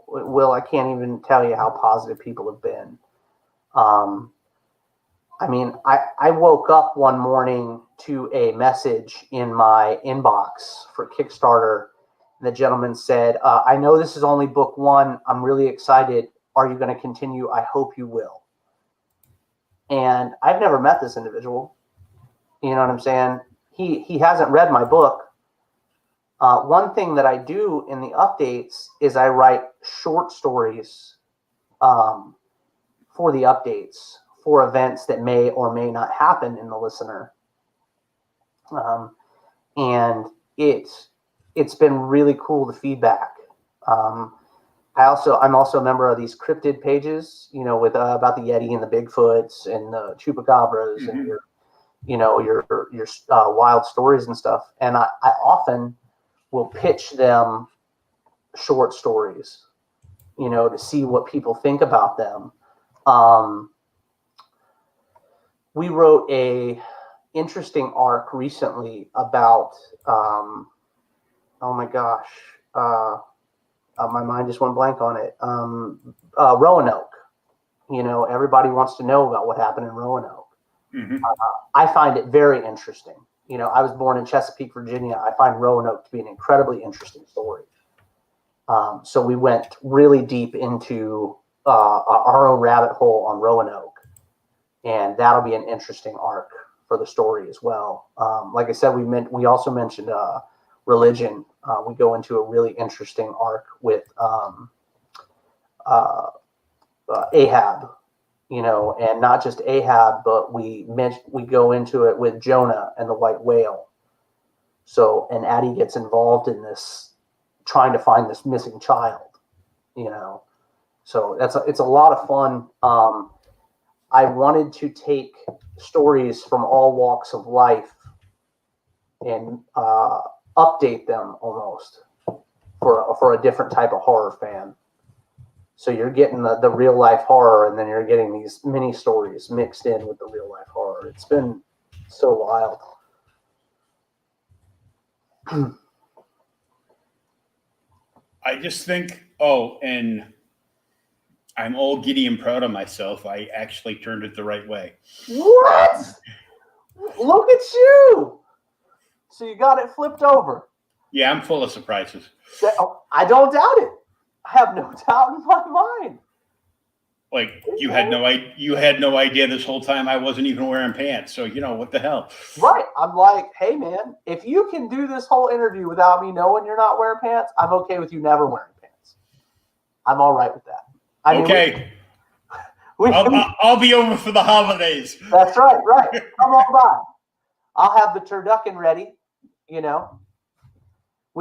Will, I can't even tell you how positive people have been. I woke up one morning to a message in my inbox for Kickstarter. The gentleman said, I know this is only book one. I'm really excited. Are you going to continue? I hope you will. And I've never met this individual. You know what I'm saying? He hasn't read my book. One thing that I do in the updates is I write short stories for the updates for events that may or may not happen in the listener. And it's been really cool, the feedback. I'm also a member of these cryptid pages, with about the Yeti and the Bigfoots and the Chupacabras and your wild stories and stuff. And I often will pitch them short stories, to see what people think about them. We wrote a interesting arc recently about, oh my gosh, my mind just went blank on it. Roanoke. Everybody wants to know about what happened in Roanoke. I find it very interesting. I was born in Chesapeake, Virginia. I find Roanoke to be an incredibly interesting story. So we went really deep into our own rabbit hole on Roanoke, and that'll be an interesting arc for the story as well. Like I said, we also mentioned religion. We go into a really interesting arc with Ahab, and not just Ahab, but we go into it with Jonah and the white whale. So, and Addie gets involved in this, trying to find this missing child, so it's a lot of fun. I wanted to take stories from all walks of life and update them almost for a different type of horror fan. So you're getting the real life horror, and then you're getting these mini stories mixed in with the real life horror. It's been so wild. I just think, and I'm all giddy and proud of myself. I actually turned it the right way. What? Look at you. So you got it flipped over. Yeah, I'm full of surprises. I don't doubt it. I have no doubt in my mind. Like, you had no idea this whole time I wasn't even wearing pants. So, what the hell? Right. I'm like, hey, man, if you can do this whole interview without me knowing you're not wearing pants, I'm okay with you never wearing pants. I'm all right with that. Okay. I'll be over for the holidays. That's right. Come on by. I'll have the turducken ready, We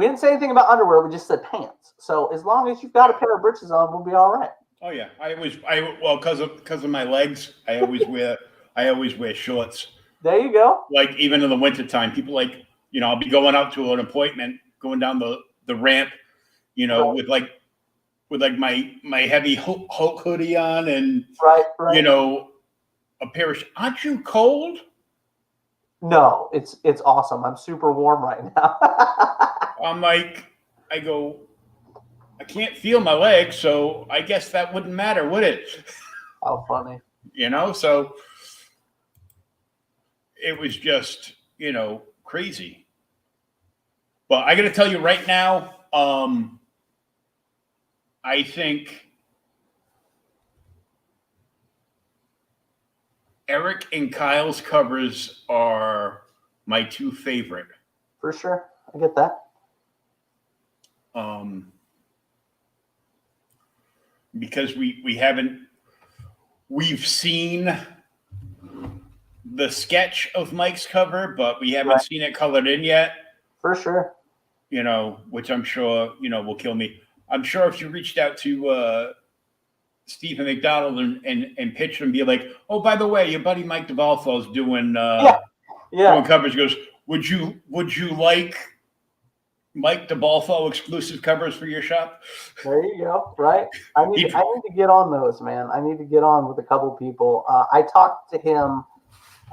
didn't say anything about underwear. We just said pants. So as long as you've got a pair of britches on, we'll be all right. Oh yeah, because of my legs, I always wear shorts. There you go. Like, even in the wintertime, people I'll be going out to an appointment, going down the ramp, right. with my heavy Hulk hoodie on and right. A pair of. Aren't you cold? No, it's awesome. I'm super warm right now. I'm like, I go, I can't feel my leg, so I guess that wouldn't matter, would it? How funny. So it was just, crazy. But I got to tell you right now, I think Eric and Kyle's covers are my two favorite. For sure. I get that. Because we've seen the sketch of Mike's cover, but we haven't seen it colored in yet. For sure. Which I'm sure, will kill me. I'm sure if you reached out to Stephen McDonald and pitched him and be like, oh, by the way, your buddy Mike DeValfo is doing doing covers. He goes, would you like Mike DeValfo exclusive covers for your shop? There you go. Right. I need to get on those, man. I need to get on with a couple people. I talked to him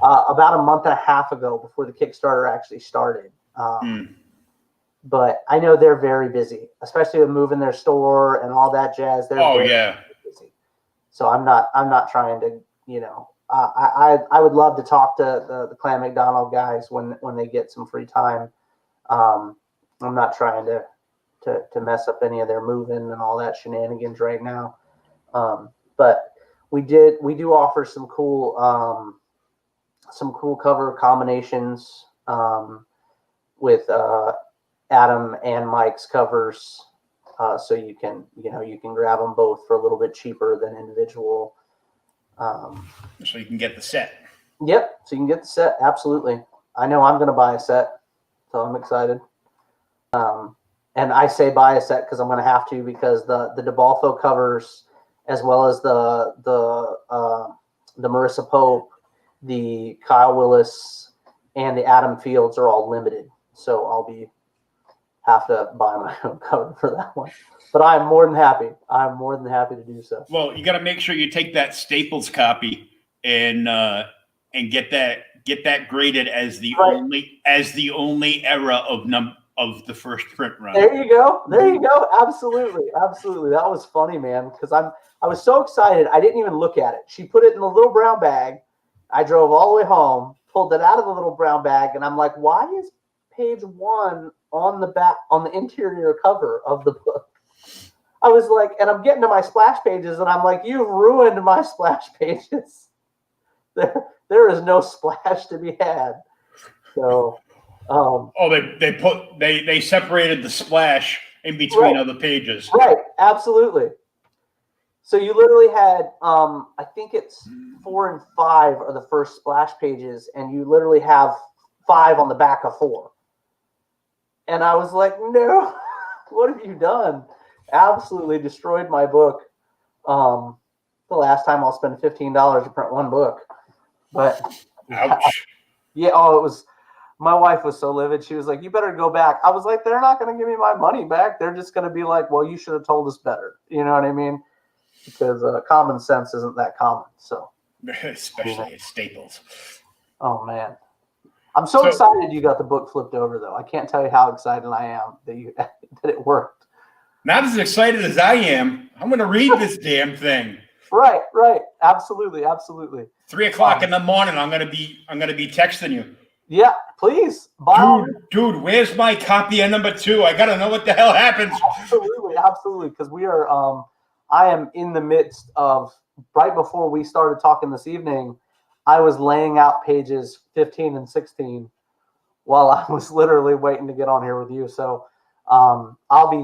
about a month and a half ago before the Kickstarter actually started. But I know they're very busy, especially with moving their store and all that jazz. They're very busy. So I'm not trying to, I would love to talk to the Clan McDonald guys when they get some free time. I'm not trying to mess up any of their moving and all that shenanigans right now. But we do offer some cool cover combinations with Adam and Mike's covers, so you can grab them both for a little bit cheaper than individual. So you can get the set. Yep, so you can get the set. Absolutely. I know I'm going to buy a set, so I'm excited. And I say buy a set because I'm going to have to, because the DeBalfo covers, as well as the Marissa Pope, the Kyle Willis, and the Adam Fields are all limited. So I'll have to buy my own cover for that one. But I'm more than happy. I'm more than happy to do so. Well, you got to make sure you take that Staples copy and get that graded as the only era of the first print run. There you go. Absolutely. That was funny, man, because I was so excited. I didn't even look at it. She put it in the little brown bag. I drove all the way home, pulled it out of the little brown bag, and I'm like, why is page 1 on the back, on the interior cover of the book? I was like, and I'm getting to my splash pages, and I'm like, you've ruined my splash pages. There is no splash to be had. So, they separated the splash in between other pages. Right, absolutely. So you literally had, I think it's 4 and 5 are the first splash pages, and you literally have 5 on the back of 4. And I was like, no, what have you done? Absolutely destroyed my book. The last time I'll spend $15 to print one book. But ouch. Yeah, it was, my wife was so livid. She was like, you better go back. I was like, they're not going to give me my money back. They're just going to be like, well, you should have told us better. You know what I mean? Because common sense isn't that common. So, especially at Staples. Oh, man. I'm so excited you got the book flipped over, though. I can't tell you how excited I am that it worked. Not as excited as I am. I'm going to read this damn thing. Right. Absolutely. 3:00 in the morning. I'm going to be texting you. Yeah, please. Dude, where's my copy of number 2? I got to know what the hell happens. Absolutely. Because we are, I am in the midst of, right before we started talking this evening, I was laying out pages 15 and 16 while I was literally waiting to get on here with you. So I'll be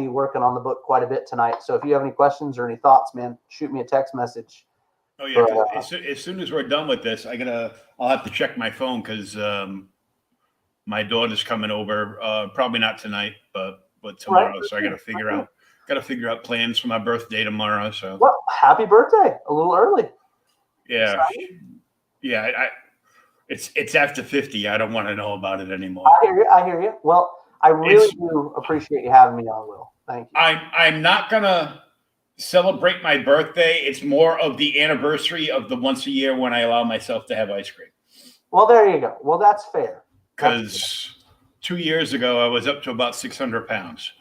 working on the book quite a bit tonight. So if you have any questions or any thoughts, man, shoot me a text message. Oh yeah, as soon as we're done with this, I'll have to check my phone because my daughter's coming over. Probably not tonight, but tomorrow. Right. So I got to figure out plans for my birthday tomorrow. So well, happy birthday! A little early. Yeah, yeah. It's after 50. I don't want to know about it anymore. I hear you. Well, I really do appreciate you having me on, Will. Thank you. I'm not gonna celebrate my birthday. It's more of the anniversary of the once a year when I allow myself to have ice cream. Well, there you go. Well, that's fair. Because 2 years ago I was up to about 600 pounds.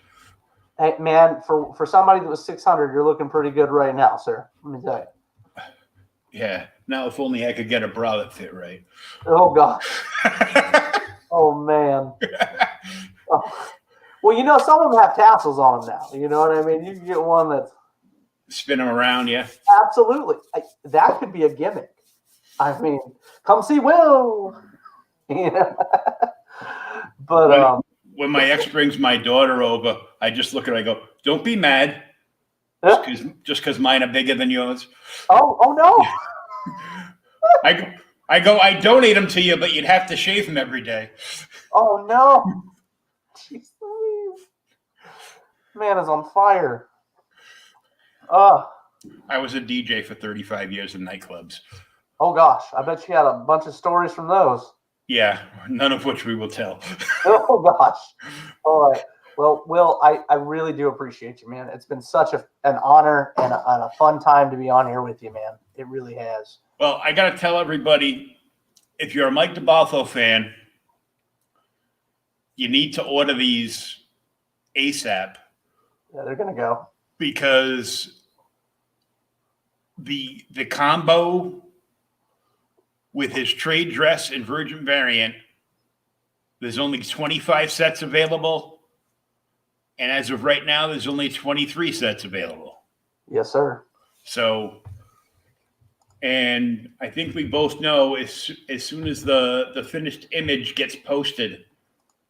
Hey, man, for somebody that was 600, you're looking pretty good right now, sir. Let me tell you. Yeah. Now, if only I could get a bra that fit right. Oh, gosh. Oh, man. Oh. Well, some of them have tassels on them now. You know what I mean? You can get one that's Spin them around, yeah. absolutely. That could be a gimmick. I mean, come see Will. But when my ex brings my daughter over, I just look at her. I go, "Don't be mad, just because mine are bigger than yours." Oh no! I go. I donate them to you, but you'd have to shave them every day. Oh no! Jeez, man is on fire. I was a DJ for 35 years in nightclubs. Oh gosh, I bet you had a bunch of stories from those. Yeah, none of which we will tell. Oh gosh. All right. Well, Will, I really do appreciate you, man. It's been such an honor and a fun time to be on here with you, man. It really has. Well, I got to tell everybody, if you're a Mike DeBaltho fan, you need to order these ASAP. Yeah, they're gonna go. Because the combo with his trade dress and Virgin variant, there's only 25 sets available. And as of right now, there's only 23 sets available. Yes, sir. So, and I think we both know as soon as the finished image gets posted,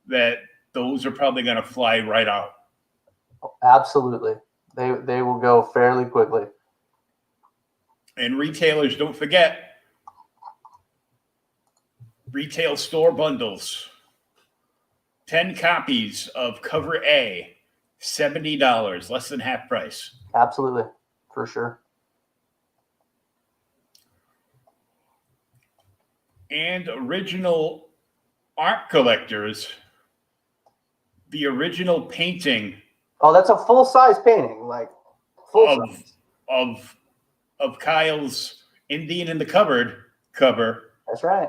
that those are probably going to fly right out. Absolutely. They will go fairly quickly. And retailers, don't forget, retail store bundles. 10 copies of cover A, $70, less than half price. Absolutely, for sure. And original art collectors, the original painting. Oh, that's a full-size painting, like full size. Of Kyle's Indian in the Cupboard cover. That's right.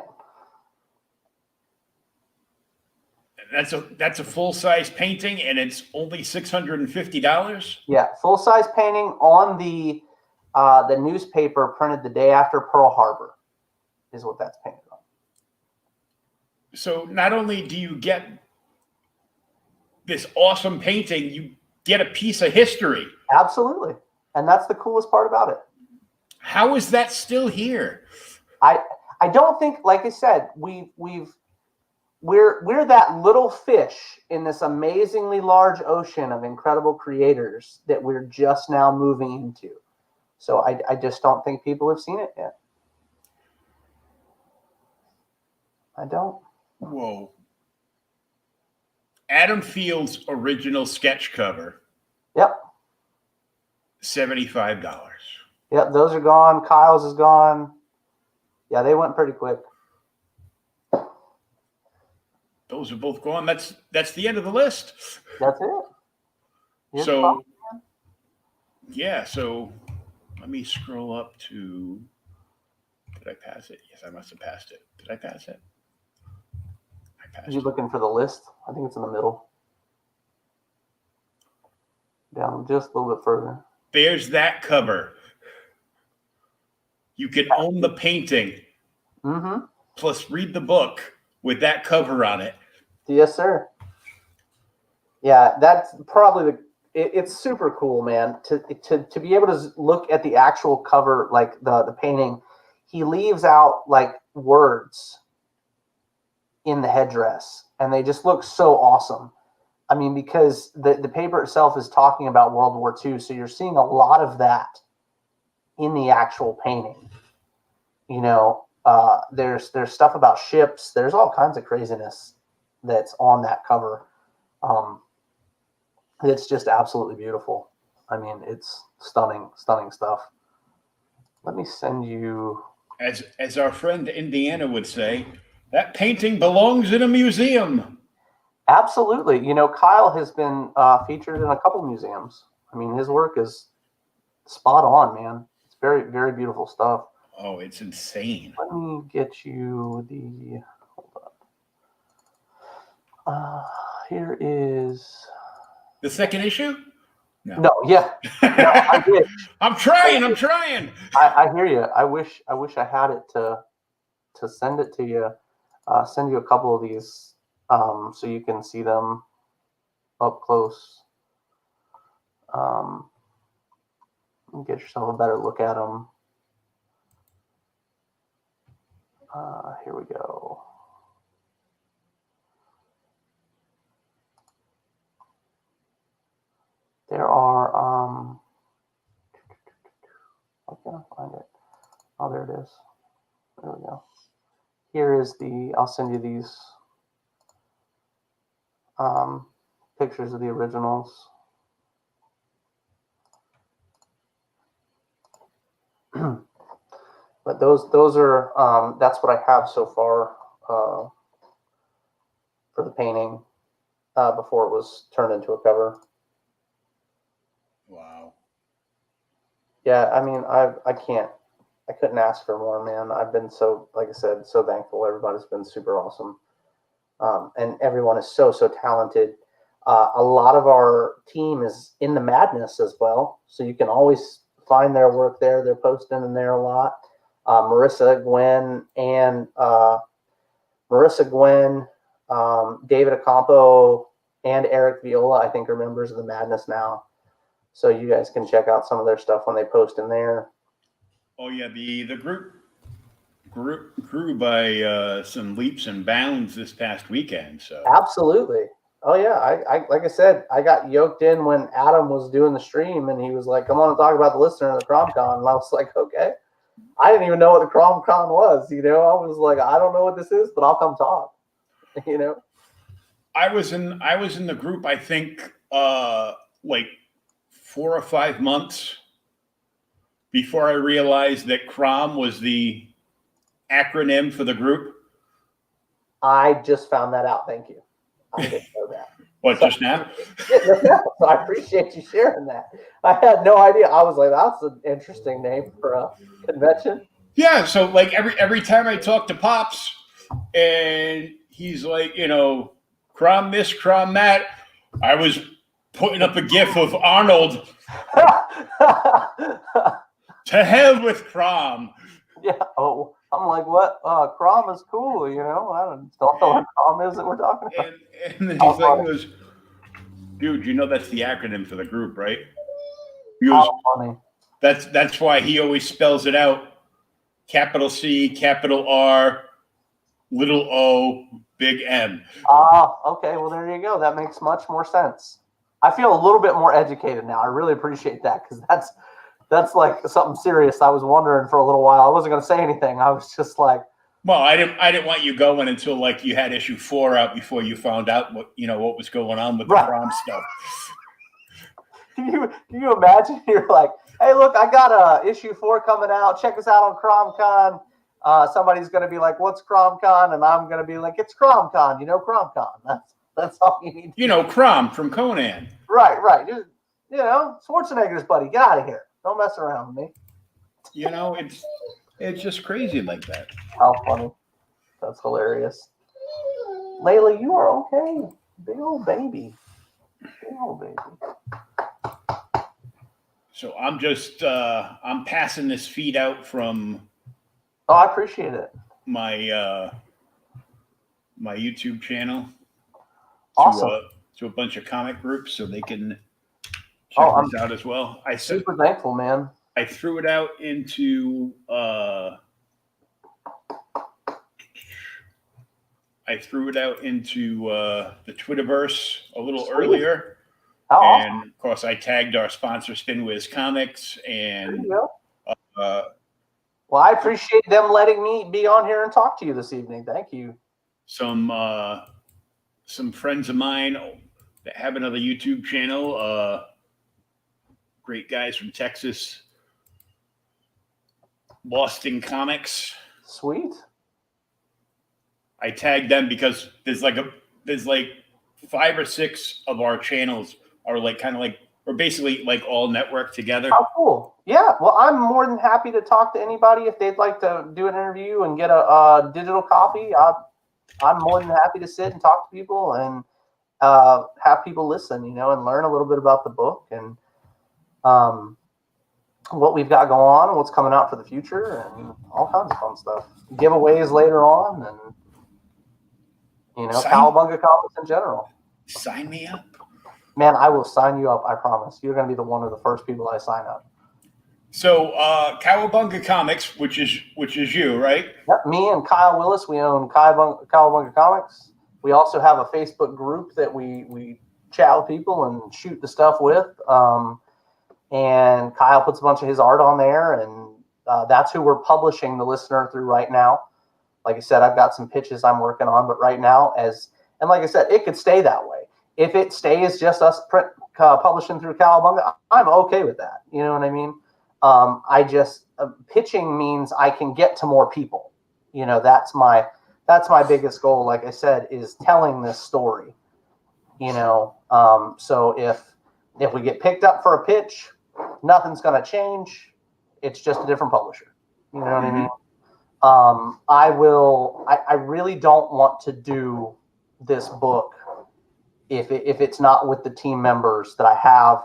That's a full-size painting, and it's only $650. Yeah, full-size painting on the newspaper printed the day after Pearl Harbor is what that's painted on. So not only do you get this awesome painting, you get a piece of history. Absolutely, and that's the coolest part about it. How is that still here? I don't think, like I said, we're that little fish in this amazingly large ocean of incredible creators that we're just now moving into. So I just don't think people have seen it yet. I don't. Whoa. Adam Field's original sketch cover. Yep. $75. Yep, those are gone. Kyle's is gone. Yeah, they went pretty quick. Those are both gone. That's the end of the list. That's it. Here's so, yeah. So, let me scroll up to. Did I pass it? Yes, I must have passed it. Did I pass it? I passed. Are you looking for the list? I think it's in the middle. Down just a little bit further. There's that cover. You can own the painting. Mm-hmm. Plus, read the book with that cover on it. Yes, sir. Yeah, that's probably it's super cool, man. To be able to look at the actual cover, like the painting, he leaves out like words in the headdress, and they just look so awesome. I mean, because the paper itself is talking about World War II, so you're seeing a lot of that in the actual painting. There's stuff about ships. There's all kinds of craziness that's on that cover. It's just absolutely beautiful. I mean, it's stunning stuff. Let me send you. As our friend Indiana would say, that painting belongs in a museum. Absolutely. Kyle has been featured in a couple museums. I mean, his work is spot on, man. It's very, very beautiful stuff. Oh, it's insane. Let me get you the. Hold up. Here is the second issue. No, yeah. No, I did. I'm trying. I hear you. I wish I had it to send it to you. Send you a couple of these so you can see them up close. Get yourself a better look at them. Here we go. There are how can I find it? Oh, there it is. There we go. Here is I'll send you these pictures of the originals. But those are that's what I have so far for the painting before it was turned into a cover. Wow. Yeah, I mean, I couldn't ask for more, man. I've been so, like I said, so thankful. Everybody's been super awesome. And everyone is so talented. A lot of our team is in the madness as well. So you can always find their work there. They're posting in there a lot. Marissa, Gwen, David Acampo, and Eric Viola, I think, are members of the madness now. So you guys can check out some of their stuff when they post in there. Oh yeah, the group grew by some leaps and bounds this past weekend. So absolutely. Oh yeah, I like I said, I got yoked in when Adam was doing the stream, and he was like, "Come on and talk about the listener of the CromCon," and I was like, "Okay." I didn't even know what the CromCon was. I was like, "I don't know what this is, but I'll come talk." I was in the group, I think, like 4 or 5 months before I realized that Crom was the acronym for the group. I just found that out. Thank you. I didn't know that. What, just now? So I appreciate you sharing that. I had no idea. I was like, that's an interesting name for a convention. Yeah, so like every time I talk to Pops and he's like, Crom this, Crom that, I was putting up a gif of Arnold. To hell with Crom. Yeah. Oh, I'm like, what? Crom is cool, I don't know what Crom is that we're talking about. And then he's like, goes, dude, that's the acronym for the group, right? He goes, funny. That's why he always spells it out. Capital C, capital R, little O, big M. Okay. Well, there you go. That makes much more sense. I feel a little bit more educated now. I really appreciate that, because that's like something serious. I was wondering for a little while. I wasn't going to say anything. I was just like, well, I didn't want you going until like you had issue 4 out before you found out what was going on with the Crom stuff. Can you imagine? You're like, hey, look, I got issue 4 coming out. Check us out on CromCon. Somebody's going to be like, what's CromCon? And I'm going to be like, it's CromCon. CromCon. That's all you need. Crom from Conan. Right. Just, Schwarzenegger's buddy. Get out of here. Don't mess around with me. It's just crazy like that. How funny. That's hilarious. Layla, you are okay. Big old baby. So I'm just I'm passing this feed out from I appreciate it. My my YouTube channel. Awesome. To a bunch of comic groups so they can check this out as well. Super thankful, man. I threw it out into the Twitterverse a little earlier. Awesome. Of course, I tagged our sponsor, Spinwiz Comics, and well, I appreciate them letting me be on here and talk to you this evening. Thank you. Some friends of mine that have another YouTube channel, great guys from Texas, Boston Comics. Sweet. I tagged them because there's like 5 or 6 of our channels are like kind of like we're basically like all networked together. Oh, cool. Yeah. Well, I'm more than happy to talk to anybody if they'd like to do an interview and get a digital copy. I'm more than happy to sit and talk to people and have people listen, and learn a little bit about the book. And what we've got going on and what's coming out for the future and all kinds of fun stuff. Giveaways later on and, Cowabunga comics in general. Sign me up. Man, I will sign you up. I promise. You're going to be one of the first people I sign up. So, Cowabunga Comics, which is you, right? Yep. Me and Kyle Willis, we own Cowabunga Comics. We also have a Facebook group that we chat with people and shoot the stuff with. And Kyle puts a bunch of his art on there, and that's who we're publishing the listener through right now. Like I said, I've got some pitches I'm working on, but right now, and like I said, it could stay that way. If it stays just us publishing through Cowabunga, I'm okay with that. You know what I mean? Pitching means I can get to more people. That's my biggest goal. Like I said, is telling this story. So if we get picked up for a pitch, nothing's going to change. It's just a different publisher. You know what I mean? I really don't want to do this book if it's not with the team members that I have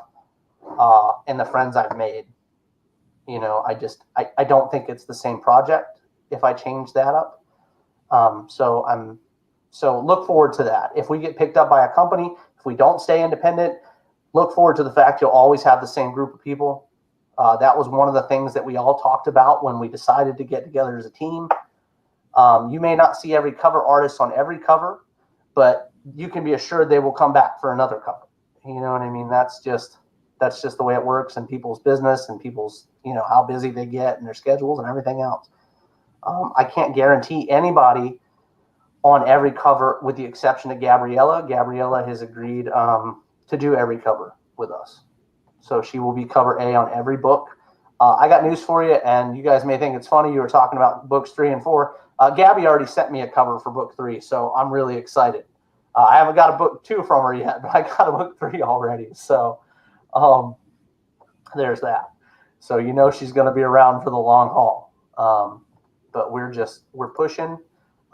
and the friends I've made. I don't think it's the same project if I change that up. So look forward to that. If we get picked up by a company, if we don't stay independent, look forward to the fact you'll always have the same group of people. That was one of the things that we all talked about when we decided to get together as a team. You may not see every cover artist on every cover, but you can be assured they will come back for another cover. You know what I mean? That's just the way it works in people's business and people's, how busy they get and their schedules and everything else. I can't guarantee anybody on every cover with the exception of Gabriella. Gabriella has agreed to do every cover with us. So she will be cover A on every book. I got news for you, and you guys may think it's funny. You were talking about books 3 and 4. Gabby already sent me a cover for book 3, so I'm really excited. I haven't got a book 2 from her yet, but I got a book 3 already. So there's that. So she's going to be around for the long haul. But we're pushing,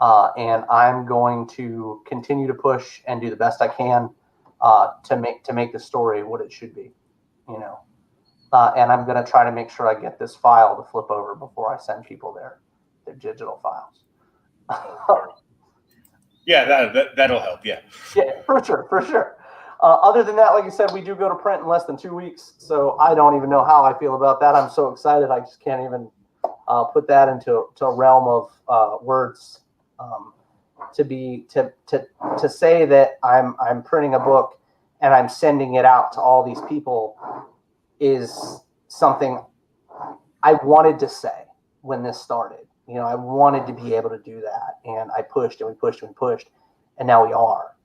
and I'm going to continue to push and do the best I can to make the story what it should be. And I'm going to try to make sure I get this file to flip over before I send people their digital files. Yeah, that'll help. Yeah. Yeah, for sure. Other than that, like I said, we do go to print in less than 2 weeks, so I don't even know how I feel about that. I'm so excited. I just can't even put that into a realm of words. To say that I'm printing a book and I'm sending it out to all these people is something I wanted to say when this started. I wanted to be able to do that, and I pushed and we pushed and we pushed, and now we are.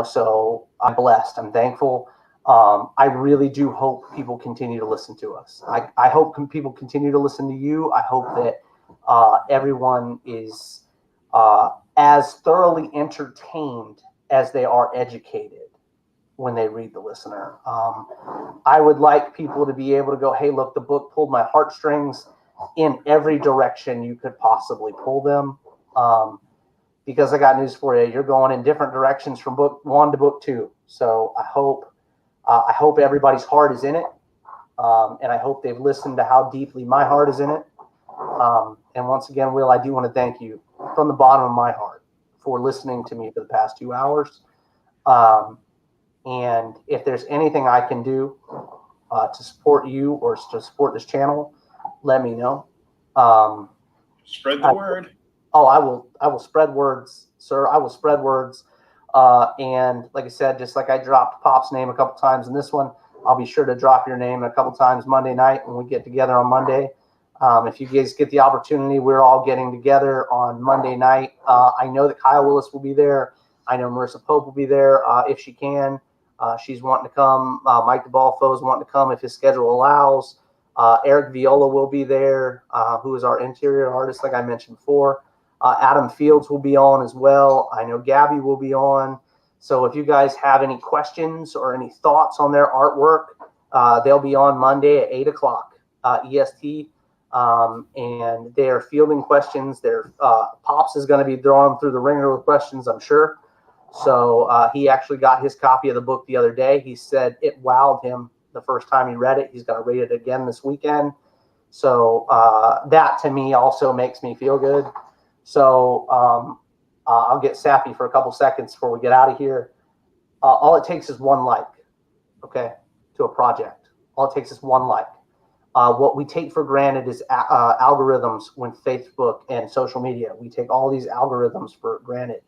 So I'm blessed. I'm thankful. I really do hope people continue to listen to us. I hope people continue to listen to you. I hope that everyone is as thoroughly entertained as they are educated when they read the listener. I would like people to be able to go, hey, look, the book pulled my heartstrings in every direction you could possibly pull them. Because I got news for you. You're going in different directions from book 1 to book 2. So I hope everybody's heart is in it. And I hope they've listened to how deeply my heart is in it. And once again, Will, I do want to thank you from the bottom of my heart for listening to me for the past 2 hours. And if there's anything I can do to support you or to support this channel, let me know. Spread the word. Oh, I will spread words, sir. I will spread words. And like I said, just like I dropped Pop's name a couple times in this one, I'll be sure to drop your name a couple times Monday night when we get together on Monday. If you guys get the opportunity, we're all getting together on Monday night. I know that Kyle Willis will be there. I know Marissa Pope will be there if she can. She's wanting to come. Mike DeBalfo is wanting to come if his schedule allows. Eric Viola will be there, who is our interior artist, like I mentioned before. Adam Fields will be on as well. I know Gabby will be on. So if you guys have any questions or any thoughts on their artwork, they'll be on Monday at 8 o'clock EST. And they are fielding questions. Pops is going to be throwing them through the ringer with questions, I'm sure. So he actually got his copy of the book the other day. He said it wowed him the first time he read it. He's going to read it again this weekend. So that to me also makes me feel good. So I'll get sappy for a couple seconds before we get out of here. All it takes is one like, okay, to a project. All it takes is one like. What we take for granted is algorithms when Facebook and social media. We take all these algorithms for granted.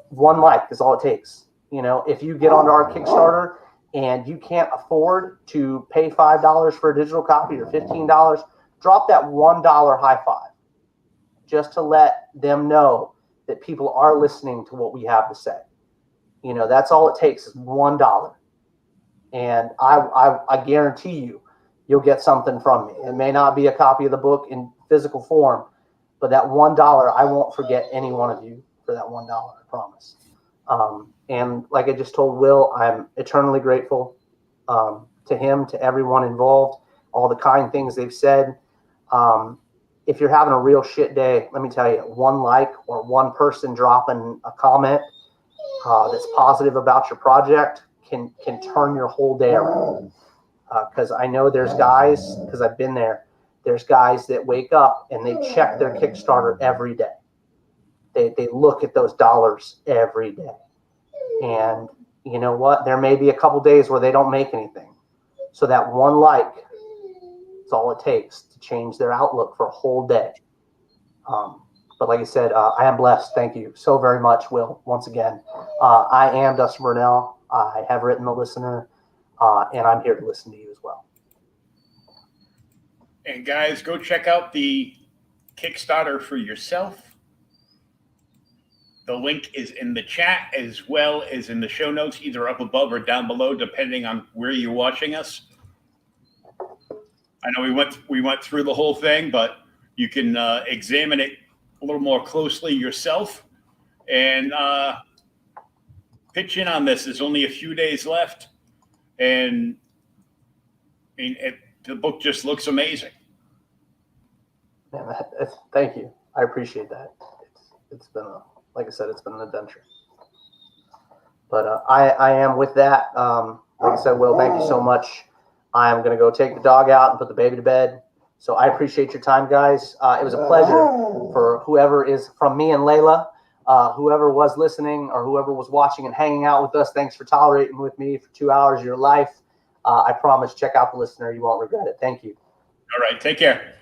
One like is all it takes. You know, if you get onto our Kickstarter and you can't afford to pay $5 for a digital copy or $15, drop that $1 high five just to let them know that people are listening to what we have to say. You know, that's all it takes is $1. And I guarantee you'll get something from me. It may not be a copy of the book in physical form, but that $1, I won't forget any one of you for that $1, I promise. And like I just told Will, I'm eternally grateful to him, to everyone involved, all the kind things they've said. If you're having a real shit day, let me tell you, one like or one person dropping a comment that's positive about your project can turn your whole day around. Because I know there's guys, because I've been there, there's guys that wake up and they check their Kickstarter every day. They look at those dollars every day. And you know what? There may be a couple days where they don't make anything. So that one like is all it takes to change their outlook for a whole day. But like I said, I am blessed. Thank you so very much, Will, once again. I am Dustin Brunell. I have written The Listener, and I'm here to listen to you as well. And guys, go check out the Kickstarter for yourself. The link is in the chat as well as in the show notes, either up above or down below, depending on where you're watching us. I know we went through the whole thing, but you can examine it a little more closely yourself and pitch in on this. There's only a few days left, and the book just looks amazing. Man, thank you. I appreciate that. It's been like I said, it's been an adventure. But I am with that. Like I said, Will, thank you so much. I'm going to go take the dog out and put the baby to bed. So I appreciate your time, guys. It was a pleasure for whoever is from me and Layla, whoever was listening or whoever was watching and hanging out with us. Thanks for tolerating with me for 2 hours of your life. I promise, check out The Listener. You won't regret it. Thank you. All right. Take care.